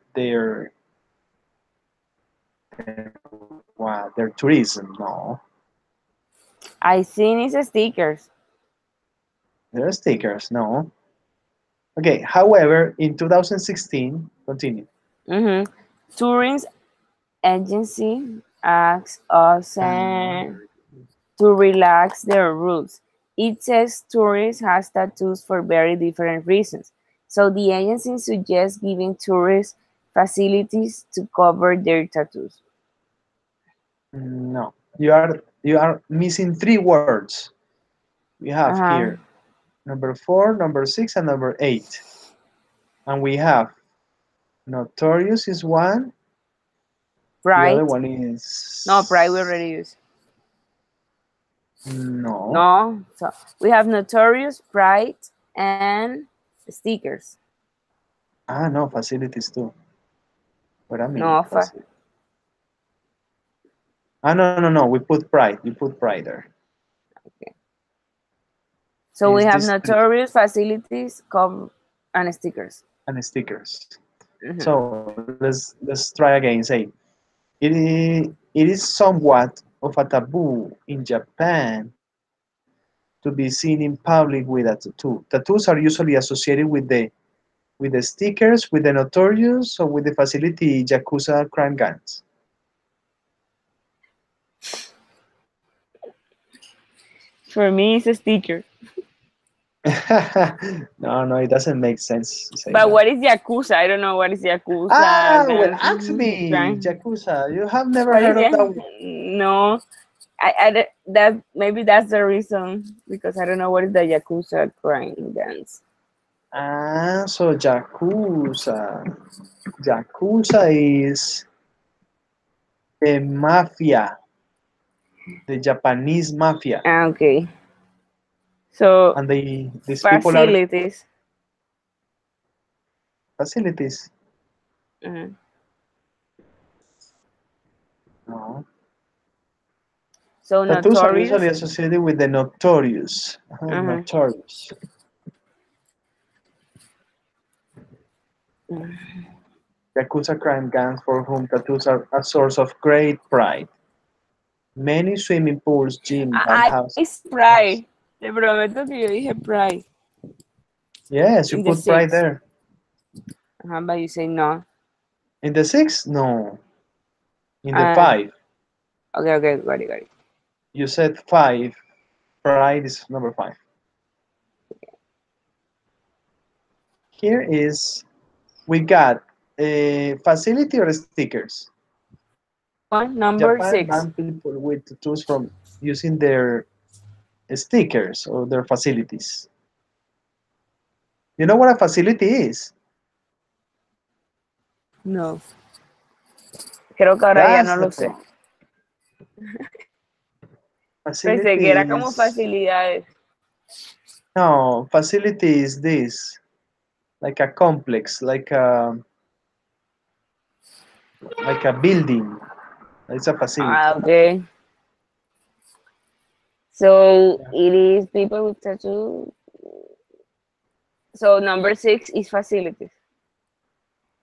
[SPEAKER 1] tourism. No,
[SPEAKER 2] I think it's stickers.
[SPEAKER 1] there are stickers. No. Okay. However, in 2016, continue.
[SPEAKER 2] Mm-hmm. Tourism agency asks us
[SPEAKER 1] Uh,
[SPEAKER 2] to relax their rules. It says tourists has tattoos for very different reasons. So the agency suggests giving tourists facilities to cover their tattoos.
[SPEAKER 1] no, you are missing three words. We have
[SPEAKER 2] Uh-huh.
[SPEAKER 1] here number 4, number 6, and number 8, and we have notorious is one. The other
[SPEAKER 2] Pride.
[SPEAKER 1] one
[SPEAKER 2] No, pride we
[SPEAKER 1] is
[SPEAKER 2] already used.
[SPEAKER 1] no.
[SPEAKER 2] No. So we have notorious, pride, and stickers.
[SPEAKER 1] Ah, no, facilities too. Wait a
[SPEAKER 2] No,
[SPEAKER 1] minute, facilities. Ah, no, no, no. We put pride. You put pride there.
[SPEAKER 2] okay. So we
[SPEAKER 1] Is
[SPEAKER 2] have
[SPEAKER 1] this three
[SPEAKER 2] notorious, facilities, cover, and stickers.
[SPEAKER 1] and stickers?
[SPEAKER 2] Hmm.
[SPEAKER 1] So let's try again. Say it is somewhat of a taboo in Japan to to be seen in public with a tattoo. Tattoos are usually associated with the stickers, with the notorious, or with the facility Yakuza crime gangs.
[SPEAKER 2] For me, it's a sticker.
[SPEAKER 1] No, no, it doesn't make sense to say
[SPEAKER 2] But
[SPEAKER 1] that.
[SPEAKER 2] what is Yakuza? I don't know what is
[SPEAKER 1] Ah,
[SPEAKER 2] Yakuza.
[SPEAKER 1] well,
[SPEAKER 2] That's
[SPEAKER 1] ask me,
[SPEAKER 2] crime.
[SPEAKER 1] Yakuza. You have never
[SPEAKER 2] What is
[SPEAKER 1] heard of
[SPEAKER 2] it?
[SPEAKER 1] that?
[SPEAKER 2] No, that maybe that's the reason because I don't know what is the Yakuza crime dance.
[SPEAKER 1] Ah, so Yakuza. Yakuza is the mafia, the Japanese mafia,
[SPEAKER 2] Ah, okay. So
[SPEAKER 1] and these people are
[SPEAKER 2] facilities.
[SPEAKER 1] facilities.
[SPEAKER 2] Mhm.
[SPEAKER 1] No.
[SPEAKER 2] So
[SPEAKER 1] Tattoos are usually
[SPEAKER 2] notorious.
[SPEAKER 1] associated with the notorious.
[SPEAKER 2] Uh-huh.
[SPEAKER 1] Notorious. Yakuza crime gangs for whom tattoos are a source of great pride. Many swimming pools, gyms, and
[SPEAKER 2] I
[SPEAKER 1] houses.
[SPEAKER 2] say pride. Te prometo que yo dije pride
[SPEAKER 1] Yes, you
[SPEAKER 2] in the
[SPEAKER 1] put pride
[SPEAKER 2] six.
[SPEAKER 1] there.
[SPEAKER 2] But you say no.
[SPEAKER 1] In the six? No. In the
[SPEAKER 2] Uh,
[SPEAKER 1] five.
[SPEAKER 2] okay, got it.
[SPEAKER 1] You said five. Pride is number five. Here is, we got a facility or stickers.
[SPEAKER 2] Which one? Number
[SPEAKER 1] Japan
[SPEAKER 2] six.
[SPEAKER 1] banned people with tattoos from using their stickers or their facilities. You know what a facility is?
[SPEAKER 2] No. Creo que ahora ya
[SPEAKER 1] That's
[SPEAKER 2] no
[SPEAKER 1] the
[SPEAKER 2] lo sé.
[SPEAKER 1] problem.
[SPEAKER 2] Pensé que
[SPEAKER 1] Facility
[SPEAKER 2] era como
[SPEAKER 1] is,
[SPEAKER 2] facilidades.
[SPEAKER 1] no, facility is this, like a complex, like a building. It's a facility.
[SPEAKER 2] Ah, okay. So it is people with tattoos. So number six is facilities.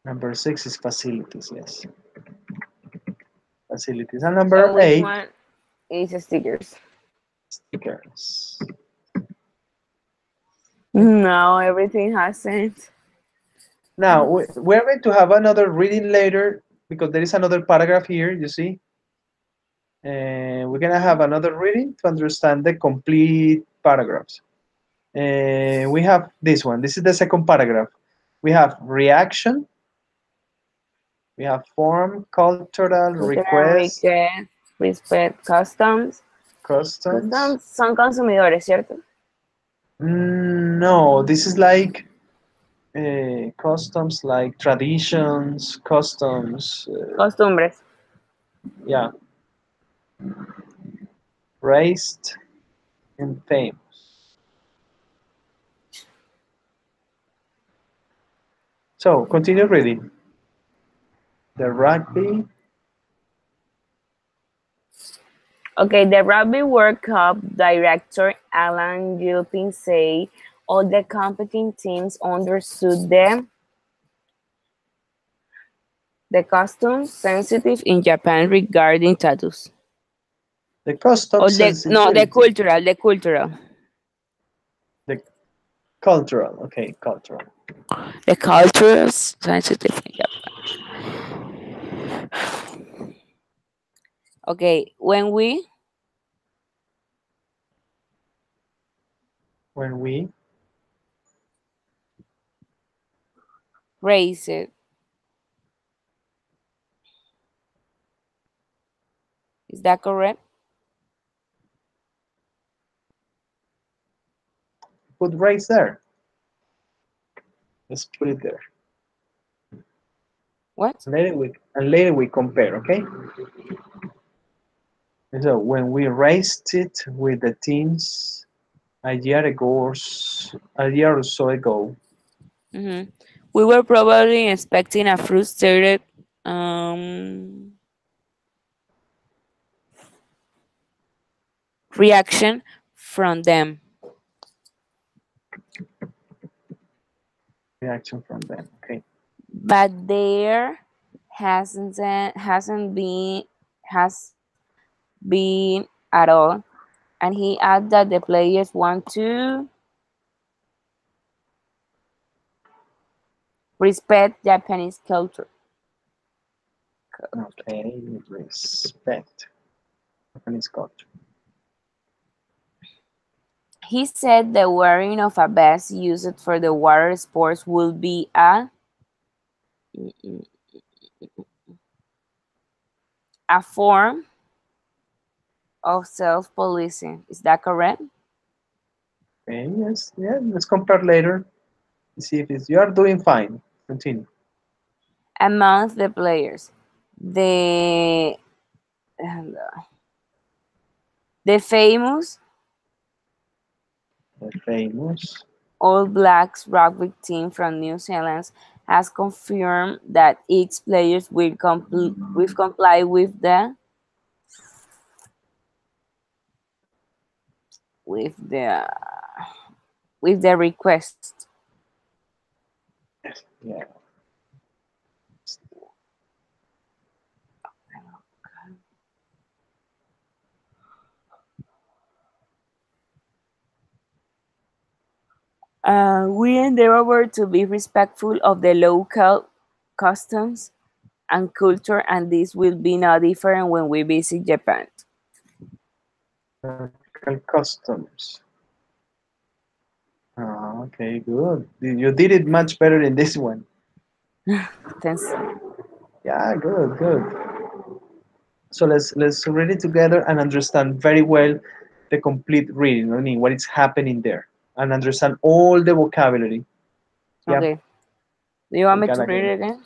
[SPEAKER 1] Number six is facilities, yes. Facilities. And
[SPEAKER 2] So
[SPEAKER 1] number
[SPEAKER 2] which
[SPEAKER 1] eight,
[SPEAKER 2] one is stickers?
[SPEAKER 1] stickers. Okay.
[SPEAKER 2] No, everything has sense.
[SPEAKER 1] Now, we're going to have another reading later because there is another paragraph here, you see. We're going to have another reading to understand the complete paragraphs. We have this one. This is the second paragraph. We have reaction. We have form, cultural,
[SPEAKER 2] Cultural
[SPEAKER 1] request,
[SPEAKER 2] request, respect, customs.
[SPEAKER 1] customs.
[SPEAKER 2] Customs son consumidores, ¿cierto?
[SPEAKER 1] No, this is like customs, like traditions, customs.
[SPEAKER 2] Costumbres.
[SPEAKER 1] Yeah, raised and famous. So continue reading. The rugby.
[SPEAKER 2] Okay, the Rugby World Cup director Alan Gilpin say all the competing teams understood the customs sensitive in Japan regarding tattoos.
[SPEAKER 1] The custom
[SPEAKER 2] Or the
[SPEAKER 1] sensitivity.
[SPEAKER 2] cultural.
[SPEAKER 1] The cultural. Okay, cultural.
[SPEAKER 2] The cultural sensitive in Japan. Okay,
[SPEAKER 1] When we
[SPEAKER 2] raise it, is that correct?
[SPEAKER 1] put race there. Let's put it there.
[SPEAKER 2] What?
[SPEAKER 1] Later we compare, okay? So when we raced it with the teams a year or so ago,
[SPEAKER 2] Mm-hmm. We were probably expecting a frustrated um, reaction from them,
[SPEAKER 1] reaction from them, okay?
[SPEAKER 2] but there hasn't been has been at all. And he added that the players want to respect Japanese culture.
[SPEAKER 1] Okay, respect Japanese culture.
[SPEAKER 2] He said the wearing of a vest used for the water sports will be a form of self-policing. Is that correct?
[SPEAKER 1] Okay, yes, yeah. Let's compare later. See if it's, you are doing fine. Continue.
[SPEAKER 2] Among the players, the the famous
[SPEAKER 1] The famous.
[SPEAKER 2] All Blacks rugby team from New Zealand has confirmed that its players will comply with the with the request.
[SPEAKER 1] Yeah.
[SPEAKER 2] We endeavor to be respectful of the local customs and culture, and this will be no different when we visit Japan.
[SPEAKER 1] Local customs. Okay, good. You did it much better in this one.
[SPEAKER 2] Thanks.
[SPEAKER 1] Yeah, good, good. So let's read it together and understand very well the complete reading. I mean, what is happening there, and understand all the vocabulary. Yeah,
[SPEAKER 2] Okay. Do you want
[SPEAKER 1] we're
[SPEAKER 2] me to
[SPEAKER 1] gonna
[SPEAKER 2] read
[SPEAKER 1] go.
[SPEAKER 2] it again?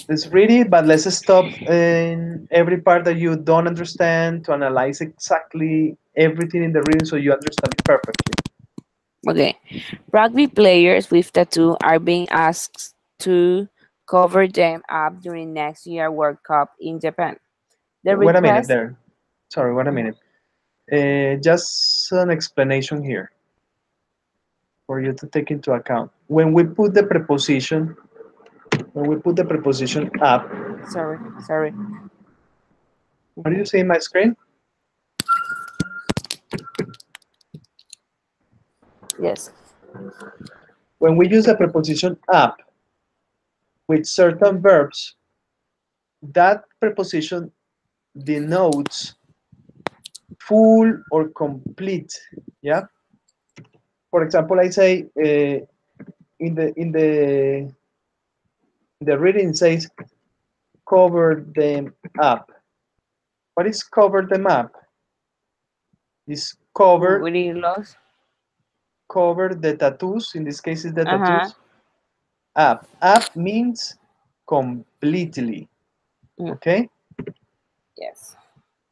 [SPEAKER 1] Let's read it, but let's stop in every part that you don't understand to analyze exactly everything in the reading so you understand it perfectly.
[SPEAKER 2] Okay. Rugby players with tattoo are being asked to cover them up during next year World Cup in Japan. The
[SPEAKER 1] Wait a minute
[SPEAKER 2] request.
[SPEAKER 1] there. Sorry, wait a minute. Just an explanation here for you to take into account. When we put the preposition up,
[SPEAKER 2] Sorry.
[SPEAKER 1] what do you see in my screen?
[SPEAKER 2] Yes.
[SPEAKER 1] When we use the preposition up with certain verbs, that preposition denotes full or complete. Yeah. For example, I say in the reading says cover them up. What is cover them up? Is
[SPEAKER 2] We lost.
[SPEAKER 1] cover the tattoos. In this case, is the
[SPEAKER 2] Uh-huh.
[SPEAKER 1] tattoos. Up. Up means completely.
[SPEAKER 2] Mm,
[SPEAKER 1] Okay.
[SPEAKER 2] yes.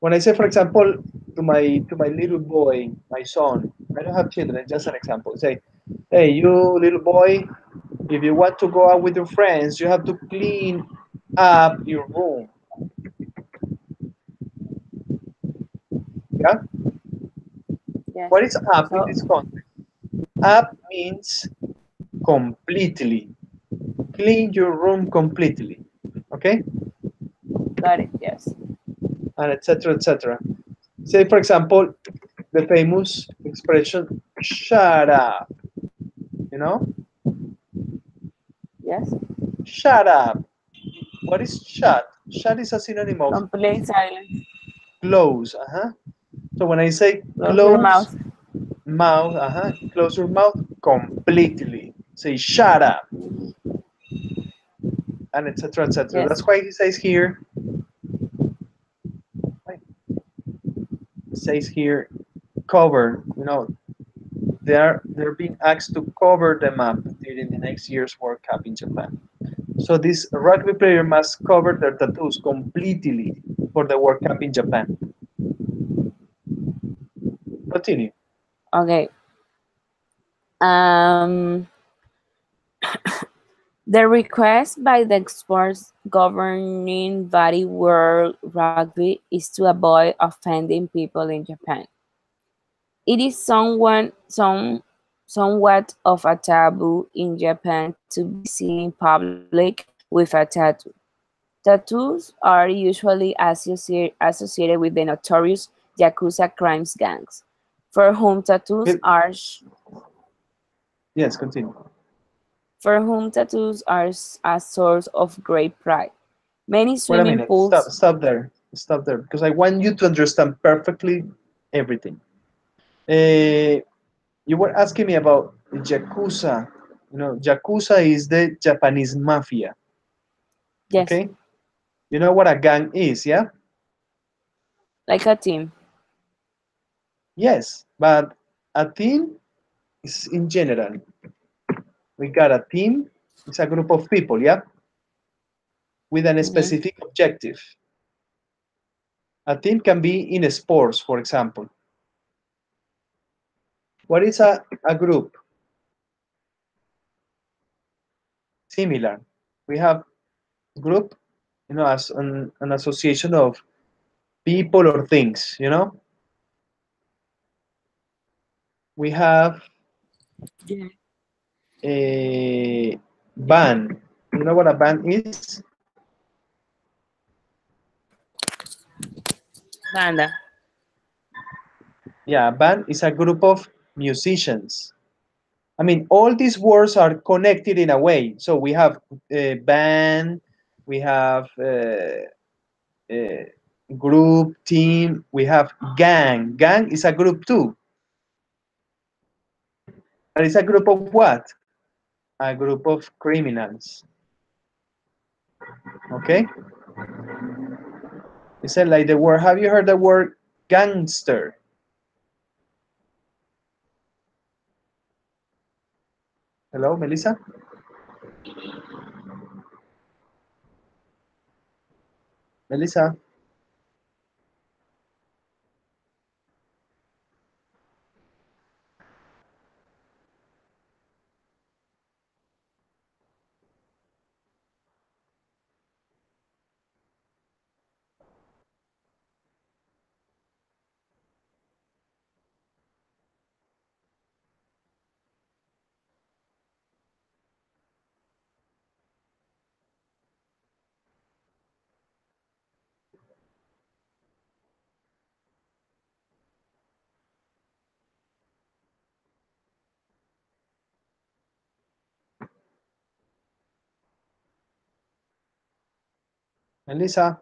[SPEAKER 1] When I say, for example, to my little boy, my son, I don't have children. Just an example. Say, hey, you little boy, if you want to go out with your friends, you have to clean up your room. Yeah.
[SPEAKER 2] Yes.
[SPEAKER 1] What is up in
[SPEAKER 2] So
[SPEAKER 1] this context? Up means completely. Clean your room completely. Okay,
[SPEAKER 2] got it. Yes.
[SPEAKER 1] and etc. etc. Say, for example, the famous expression "shut up." You know,
[SPEAKER 2] Yes.
[SPEAKER 1] shut up. What is shut? Shut is a synonym of
[SPEAKER 2] Complete silence.
[SPEAKER 1] close. So when I say
[SPEAKER 2] Close your
[SPEAKER 1] close
[SPEAKER 2] mouth.
[SPEAKER 1] mouth, close your mouth completely. Say shut up,
[SPEAKER 2] Mhm.
[SPEAKER 1] and etc. etc.
[SPEAKER 2] Yes.
[SPEAKER 1] That's why he says here. It says here cover. They're being asked to cover them up during the next year's World Cup in Japan. So this rugby player must cover their tattoos completely for the World Cup in Japan. Continue.
[SPEAKER 2] Okay. Um, the request by the sports governing body World Rugby is to avoid offending people in Japan. It is somewhat of a taboo in Japan to be seen in public with a tattoo. Tattoos are usually associated with the notorious Yakuza crimes gangs. For whom tattoos
[SPEAKER 1] Okay.
[SPEAKER 2] are
[SPEAKER 1] Yes, continue.
[SPEAKER 2] for whom tattoos are a source of great pride. Many
[SPEAKER 1] Wait a
[SPEAKER 2] swimming
[SPEAKER 1] minute. Stop.
[SPEAKER 2] pools.
[SPEAKER 1] Stop there. Stop there, because I want you to understand perfectly everything. Uh, you were asking me about Yakuza. You know, Yakuza is the Japanese mafia.
[SPEAKER 2] Yes,
[SPEAKER 1] Okay. You know what a gang is, yeah?
[SPEAKER 2] like a team.
[SPEAKER 1] Yes, but a team is in general. We got a team. It's a group of people, yeah, with a
[SPEAKER 2] Hmm.
[SPEAKER 1] specific objective. A team can be in sports, for example. What is a group? Similar. We have group, you know, as an association of people or things, you know. We have
[SPEAKER 2] Yeah.
[SPEAKER 1] a band. You know what a band is?
[SPEAKER 2] Banda.
[SPEAKER 1] Yeah, a band is a group of musicians. I mean, all these words are connected in a way. So we have band, we have uh, group, team, we have gang. Gang is a group too. But it's a group of what? A group of criminals. Okay? You said like the word, have you heard the word gangster? Hello, Melissa? Melissa? Melissa?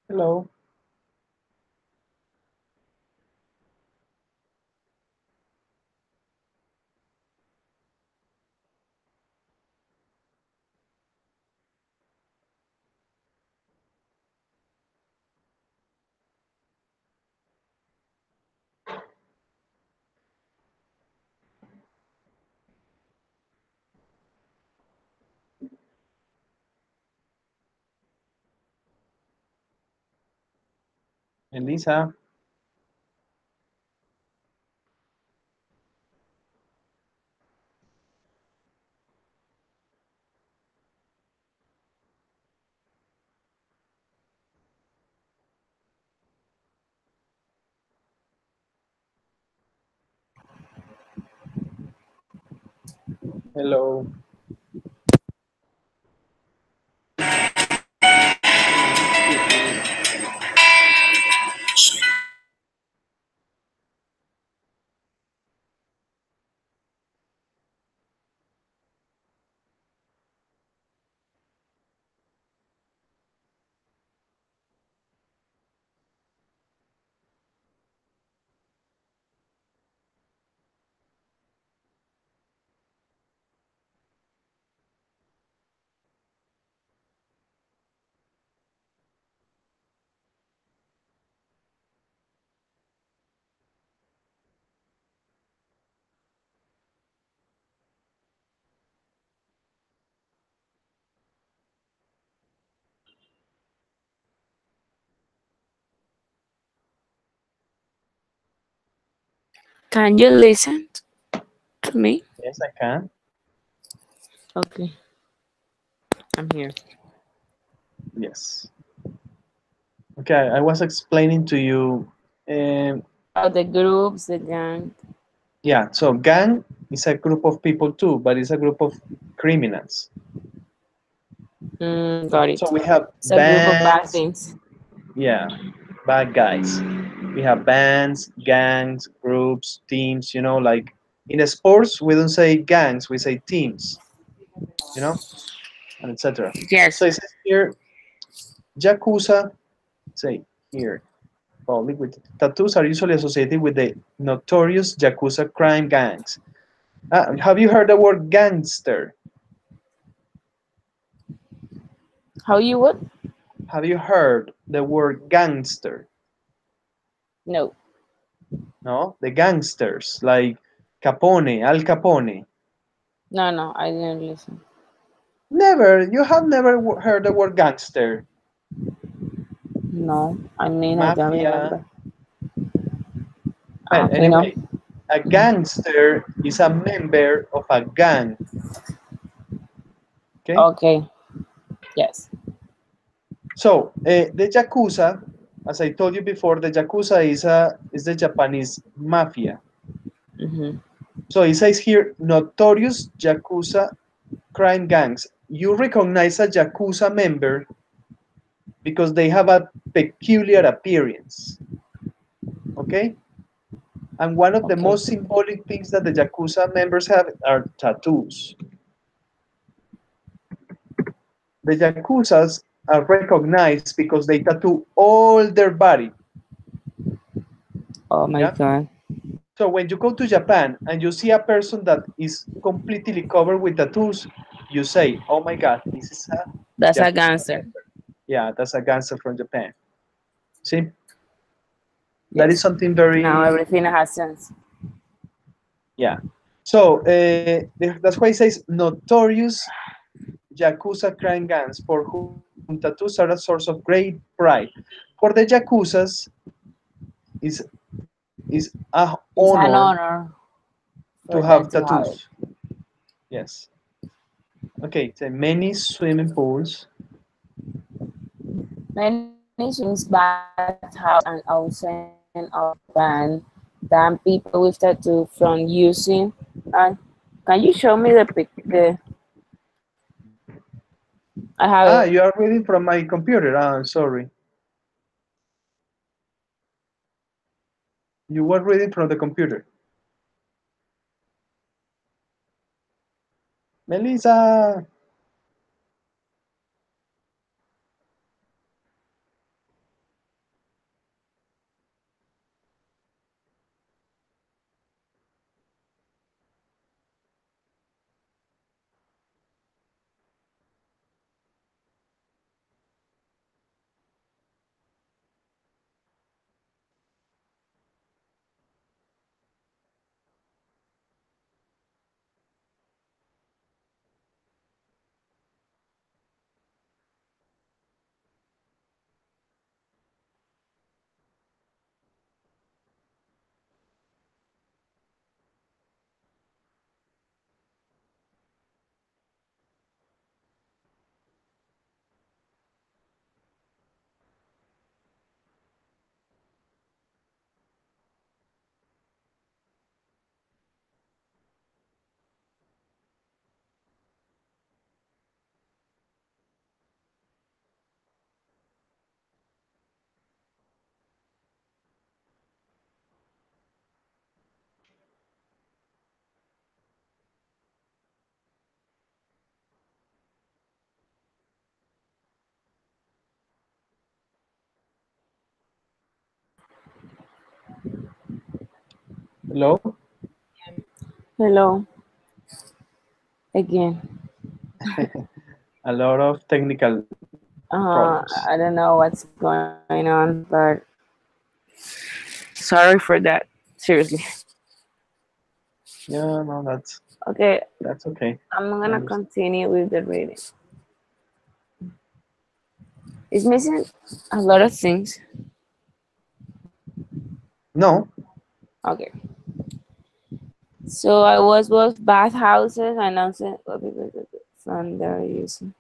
[SPEAKER 1] Hello? Melissa? Hello.
[SPEAKER 2] Can you listen to me?
[SPEAKER 1] Yes, I can.
[SPEAKER 2] Okay, I'm here.
[SPEAKER 1] Yes. Okay, I was explaining to you.
[SPEAKER 2] About the groups, the gang.
[SPEAKER 1] Yeah, so gang is a group of people too, but it's a group of criminals.
[SPEAKER 2] Got
[SPEAKER 1] So
[SPEAKER 2] it.
[SPEAKER 1] we have
[SPEAKER 2] It's a group of bad
[SPEAKER 1] bands,
[SPEAKER 2] things.
[SPEAKER 1] yeah, bad guys. We have bands, gangs, groups, teams, like in sports, we don't say gangs, we say teams, and etc.
[SPEAKER 2] Yes.
[SPEAKER 1] So it says here, Yakuza, say here, public with tattoos are usually associated with the notorious Yakuza crime gangs. Have you heard the word gangster?
[SPEAKER 2] How you would?
[SPEAKER 1] Have you heard the word gangster?
[SPEAKER 2] No.
[SPEAKER 1] No, the gangsters like Capone, Al Capone.
[SPEAKER 2] No, no, I didn't listen.
[SPEAKER 1] Never, you have never heard the word gangster,
[SPEAKER 2] No, I mean I don't
[SPEAKER 1] mafia.
[SPEAKER 2] remember.
[SPEAKER 1] Well,
[SPEAKER 2] Okay, no.
[SPEAKER 1] anyway, a gangster is a member of a gang. Okay,
[SPEAKER 2] Okay, yes.
[SPEAKER 1] so the Yakuza, as I told you before, the Yakuza is the Japanese mafia.
[SPEAKER 2] Mm-hmm.
[SPEAKER 1] So it says here, notorious Yakuza crime gangs. You recognize a Yakuza member because they have a peculiar appearance. Okay? And one of the
[SPEAKER 2] Okay.
[SPEAKER 1] most symbolic things that the Yakuza members have are tattoos. The Yakuzas are recognized because they tattoo all their body.
[SPEAKER 2] Oh my
[SPEAKER 1] Yeah?
[SPEAKER 2] god.
[SPEAKER 1] So when you go to Japan and you see a person that is completely covered with tattoos, you say, oh my God, this is a
[SPEAKER 2] That's a
[SPEAKER 1] Yakuza
[SPEAKER 2] gangster.
[SPEAKER 1] member. Yeah, that's a gangster from Japan. See, that is
[SPEAKER 2] Yes.
[SPEAKER 1] something
[SPEAKER 2] Now
[SPEAKER 1] very,
[SPEAKER 2] everything has sense.
[SPEAKER 1] yeah. So that's why it says notorious Yakuza crime gangs for whom tattoos are a source of great pride. For the Yakuzas, is is a
[SPEAKER 2] It's an
[SPEAKER 1] honor
[SPEAKER 2] honor
[SPEAKER 1] to
[SPEAKER 2] for them
[SPEAKER 1] have
[SPEAKER 2] to have it.
[SPEAKER 1] tattoos. Yes. Okay. So many swimming pools.
[SPEAKER 2] Many swims, bathhouses, and ocean of Japan than people with tattoo from using. And can you show me the pic? The I have
[SPEAKER 1] Ah,
[SPEAKER 2] it.
[SPEAKER 1] you are reading from my computer. Ah, sorry. You were reading from the computer. Melissa. Hello?
[SPEAKER 2] Hello again.
[SPEAKER 1] A lot of technical problems.
[SPEAKER 2] I don't know what's going on, but sorry for that. Seriously.
[SPEAKER 1] Yeah, no,
[SPEAKER 2] Okay,
[SPEAKER 1] that's okay.
[SPEAKER 2] I'm
[SPEAKER 1] I
[SPEAKER 2] gonna
[SPEAKER 1] understand.
[SPEAKER 2] continue with the reading. It's missing a lot of things.
[SPEAKER 1] No,
[SPEAKER 2] Okay. So I was both bathhouses and also from there using.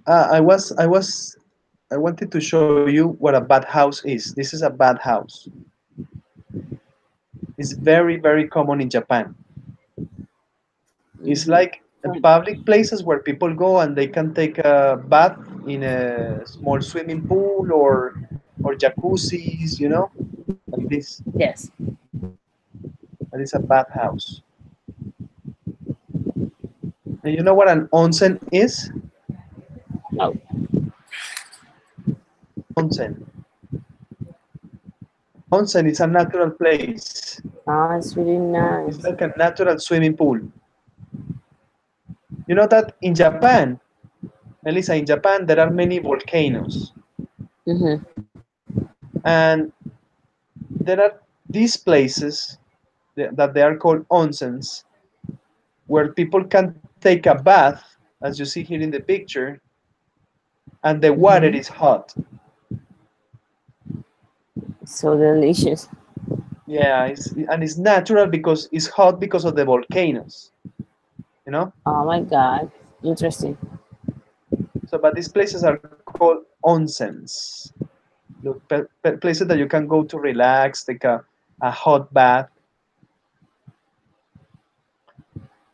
[SPEAKER 1] I wanted to show you what a bad house is. This is a bad house. It's very, very common in Japan. It's
[SPEAKER 2] Mm-hmm.
[SPEAKER 1] like public places where people go and they can take a bath in a small swimming pool or jacuzzis, like this.
[SPEAKER 2] Yes.
[SPEAKER 1] That is a bath house. And you know what an onsen is?
[SPEAKER 2] No.
[SPEAKER 1] Onsen. Onsen is a natural place.
[SPEAKER 2] Oh, it's really
[SPEAKER 1] It's
[SPEAKER 2] nice.
[SPEAKER 1] like a natural swimming pool. You know that in Japan, Elisa, in Japan there are many volcanoes,
[SPEAKER 2] Mm-hmm.
[SPEAKER 1] and there are these places that they are called onsens, where people can take a bath, as you see here in the picture, and the water
[SPEAKER 2] Mm-hmm.
[SPEAKER 1] is hot.
[SPEAKER 2] So delicious.
[SPEAKER 1] Yeah, and it's natural because it's hot because of the volcanoes, you know.
[SPEAKER 2] Oh my God. Interesting.
[SPEAKER 1] So, but these places are called onsens. Look, places that you can go to relax, take a hot bath.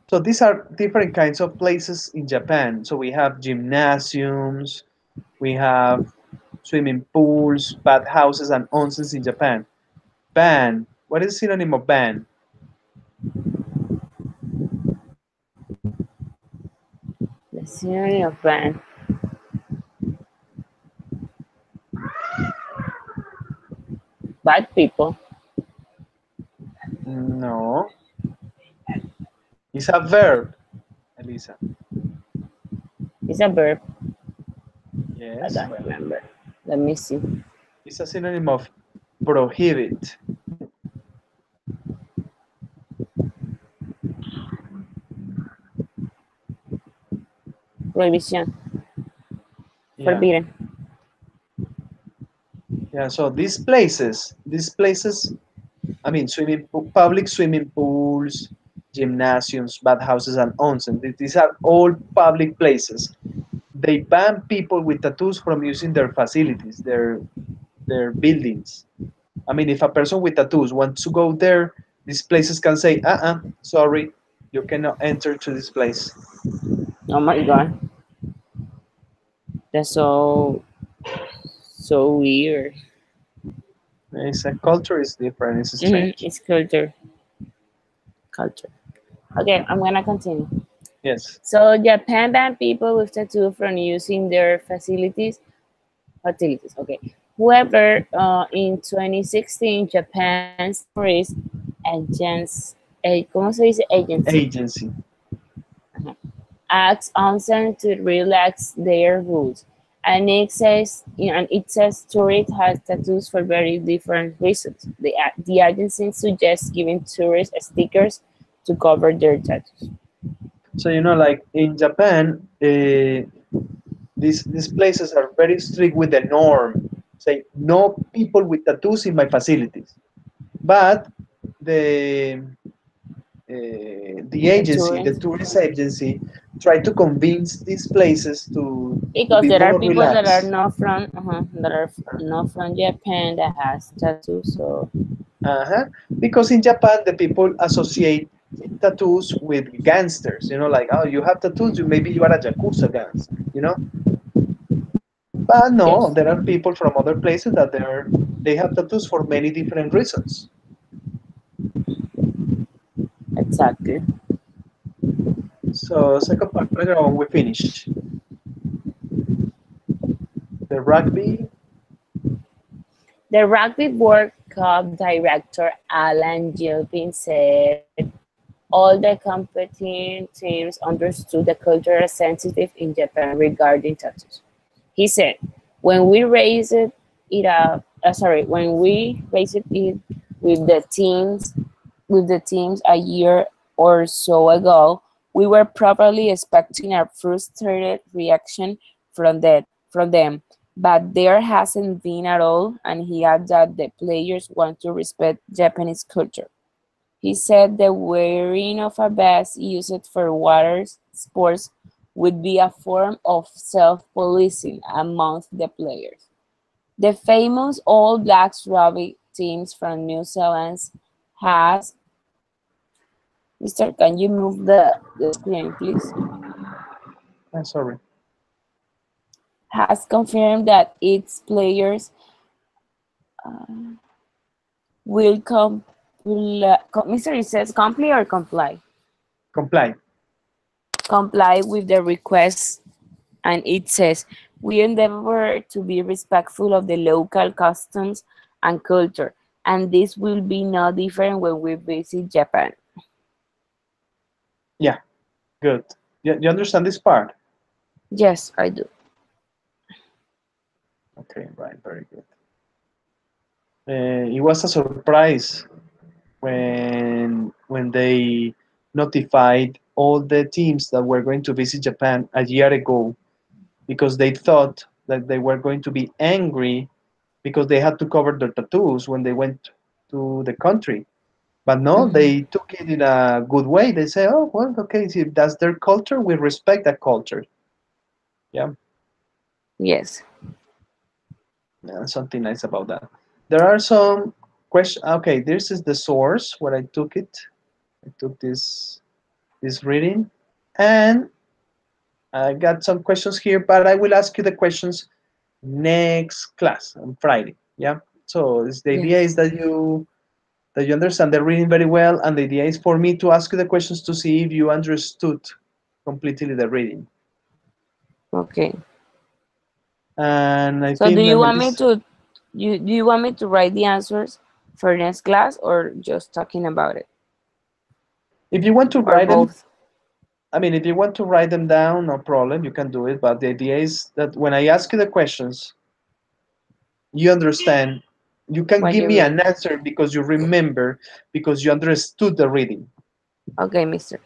[SPEAKER 1] So these are different kinds of places in Japan. So we have gymnasiums, we have swimming pools, bathhouses, and onsens in Japan. Ban. What is the synonym of ban?
[SPEAKER 2] The scenery of band. Bad people.
[SPEAKER 1] No. It's a verb, Elisa.
[SPEAKER 2] It's a verb. I
[SPEAKER 1] Yes.
[SPEAKER 2] don't remember. Let me see.
[SPEAKER 1] It's a synonym of prohibit.
[SPEAKER 2] Prohibition.
[SPEAKER 1] Yeah.
[SPEAKER 2] Forbidden.
[SPEAKER 1] Yeah. So these places, I mean, public swimming pools, gymnasiums, bathhouses, and onsen. These are all public places. They ban people with tattoos from using their facilities, their buildings. I mean, if a person with tattoos wants to go there, these places can say, sorry, you cannot enter to this place.
[SPEAKER 2] Oh my God. That's so weird.
[SPEAKER 1] It's a culture is different. It's
[SPEAKER 2] Mm-hmm.
[SPEAKER 1] strange.
[SPEAKER 2] It's culture. Culture. Okay, I'm gonna continue.
[SPEAKER 1] Yes.
[SPEAKER 2] So Japan banned people with tattoo from using their facilities. Okay. However, in 2016, Japan's tourist ¿cómo se dice agency?
[SPEAKER 1] Agency.
[SPEAKER 2] Asked onsen to relax their rules, and it says tourists have tattoos for very different reasons. The agency suggests giving tourists stickers to cover their tattoos.
[SPEAKER 1] So like in Japan, these places are very strict with the norm. Say no people with tattoos in my facilities. But the the
[SPEAKER 2] The
[SPEAKER 1] agency, the
[SPEAKER 2] tourists,
[SPEAKER 1] tourist agency, try to convince these places to
[SPEAKER 2] because
[SPEAKER 1] be
[SPEAKER 2] there are
[SPEAKER 1] more
[SPEAKER 2] people that are
[SPEAKER 1] relaxed.
[SPEAKER 2] not from Japan that has tattoos. So
[SPEAKER 1] Uh-huh. Because in Japan, the people associate tattoos with gangsters. Like, oh, you have tattoos, maybe you are a yakuza gangster. But no,
[SPEAKER 2] yes,
[SPEAKER 1] there are people from other places that they have tattoos for many different reasons.
[SPEAKER 2] exactly.
[SPEAKER 1] So second paragraph, we finish. The rugby.
[SPEAKER 2] The rugby World Cup director Alan Gilpin said all the competing teams understood the cultural sensitive in Japan regarding tattoos. He said, when we raised it up, when we raised it with the teams, a year or so ago, we were probably expecting a frustrated reaction from them, but there hasn't been at all. And he added that the players want to respect Japanese culture. He said the wearing of a vest used for water sports would be a form of self-policing among the players. The famous All Blacks rugby teams from New Zealand has Mister, can you move the screen, please?
[SPEAKER 1] I'm sorry.
[SPEAKER 2] Has confirmed that its players will Mr. It says comply or comply?
[SPEAKER 1] Comply.
[SPEAKER 2] Comply with the request, and it says we endeavor to be respectful of the local customs and culture, and this will be no different when we visit Japan.
[SPEAKER 1] Yeah, good. You understand this part?
[SPEAKER 2] Yes, I do.
[SPEAKER 1] Okay, right, very good. It was a surprise when they notified all the teams that were going to visit Japan a year ago because they thought that they were going to be angry because they had to cover their tattoos when they went to the country. But no,
[SPEAKER 2] Mhm.
[SPEAKER 1] they took it in a good way. They say, "Oh, well, okay, see, if that's their culture, we respect that culture." Yeah,
[SPEAKER 2] Yes.
[SPEAKER 1] yeah, something nice about that. There are some questions. Okay, this is the source where I took it. I took this reading, and I got some questions here, but I will ask you the questions next class on Friday. Yeah. So the idea
[SPEAKER 2] Yes.
[SPEAKER 1] is that you understand the reading very well, and the idea is for me to ask you the questions to see if you understood completely the reading.
[SPEAKER 2] Okay.
[SPEAKER 1] And I
[SPEAKER 2] So do
[SPEAKER 1] think,
[SPEAKER 2] you want me
[SPEAKER 1] Melissa,
[SPEAKER 2] to do you want me to write the answers for next class or just talking about it?
[SPEAKER 1] if you want to
[SPEAKER 2] Or
[SPEAKER 1] write them,
[SPEAKER 2] both?
[SPEAKER 1] I mean, if you want to write them down, no problem, you can do it. But the idea is that when I ask you the questions, you understand, you can
[SPEAKER 2] What
[SPEAKER 1] give
[SPEAKER 2] you
[SPEAKER 1] me
[SPEAKER 2] mean?
[SPEAKER 1] an answer because you remember, because you understood the reading,
[SPEAKER 2] Okay, mister.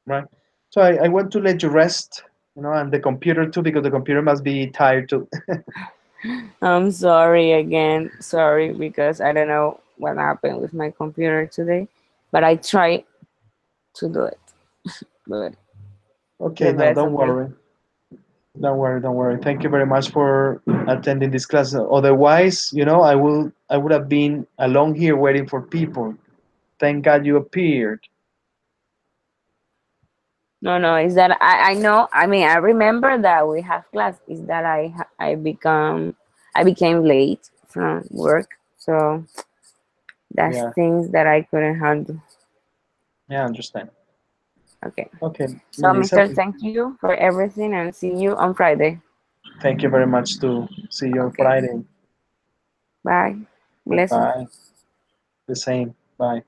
[SPEAKER 1] right? So I want to let you rest, and the computer too, because the computer must be tired too.
[SPEAKER 2] I'm sorry again. Sorry because I don't know what happened with my computer today, but I try to do it. But the
[SPEAKER 1] Okay, no,
[SPEAKER 2] best
[SPEAKER 1] don't
[SPEAKER 2] of me.
[SPEAKER 1] worry. Don't worry, don't worry. Thank you very much for attending this class. Otherwise, I would have been alone here waiting for people. Thank God you appeared.
[SPEAKER 2] No, no, is that I know. I mean, I remember that we have class. Is that I became late from work, so that's
[SPEAKER 1] Yeah,
[SPEAKER 2] things that I couldn't handle.
[SPEAKER 1] yeah, I understand.
[SPEAKER 2] Okay.
[SPEAKER 1] Okay,
[SPEAKER 2] So,
[SPEAKER 1] Melissa,
[SPEAKER 2] Mister, thank you for everything and see you on Friday.
[SPEAKER 1] thank you very much too. See you on
[SPEAKER 2] Okay.
[SPEAKER 1] Friday.
[SPEAKER 2] Bye. Blessings.
[SPEAKER 1] Bye. The same. Bye.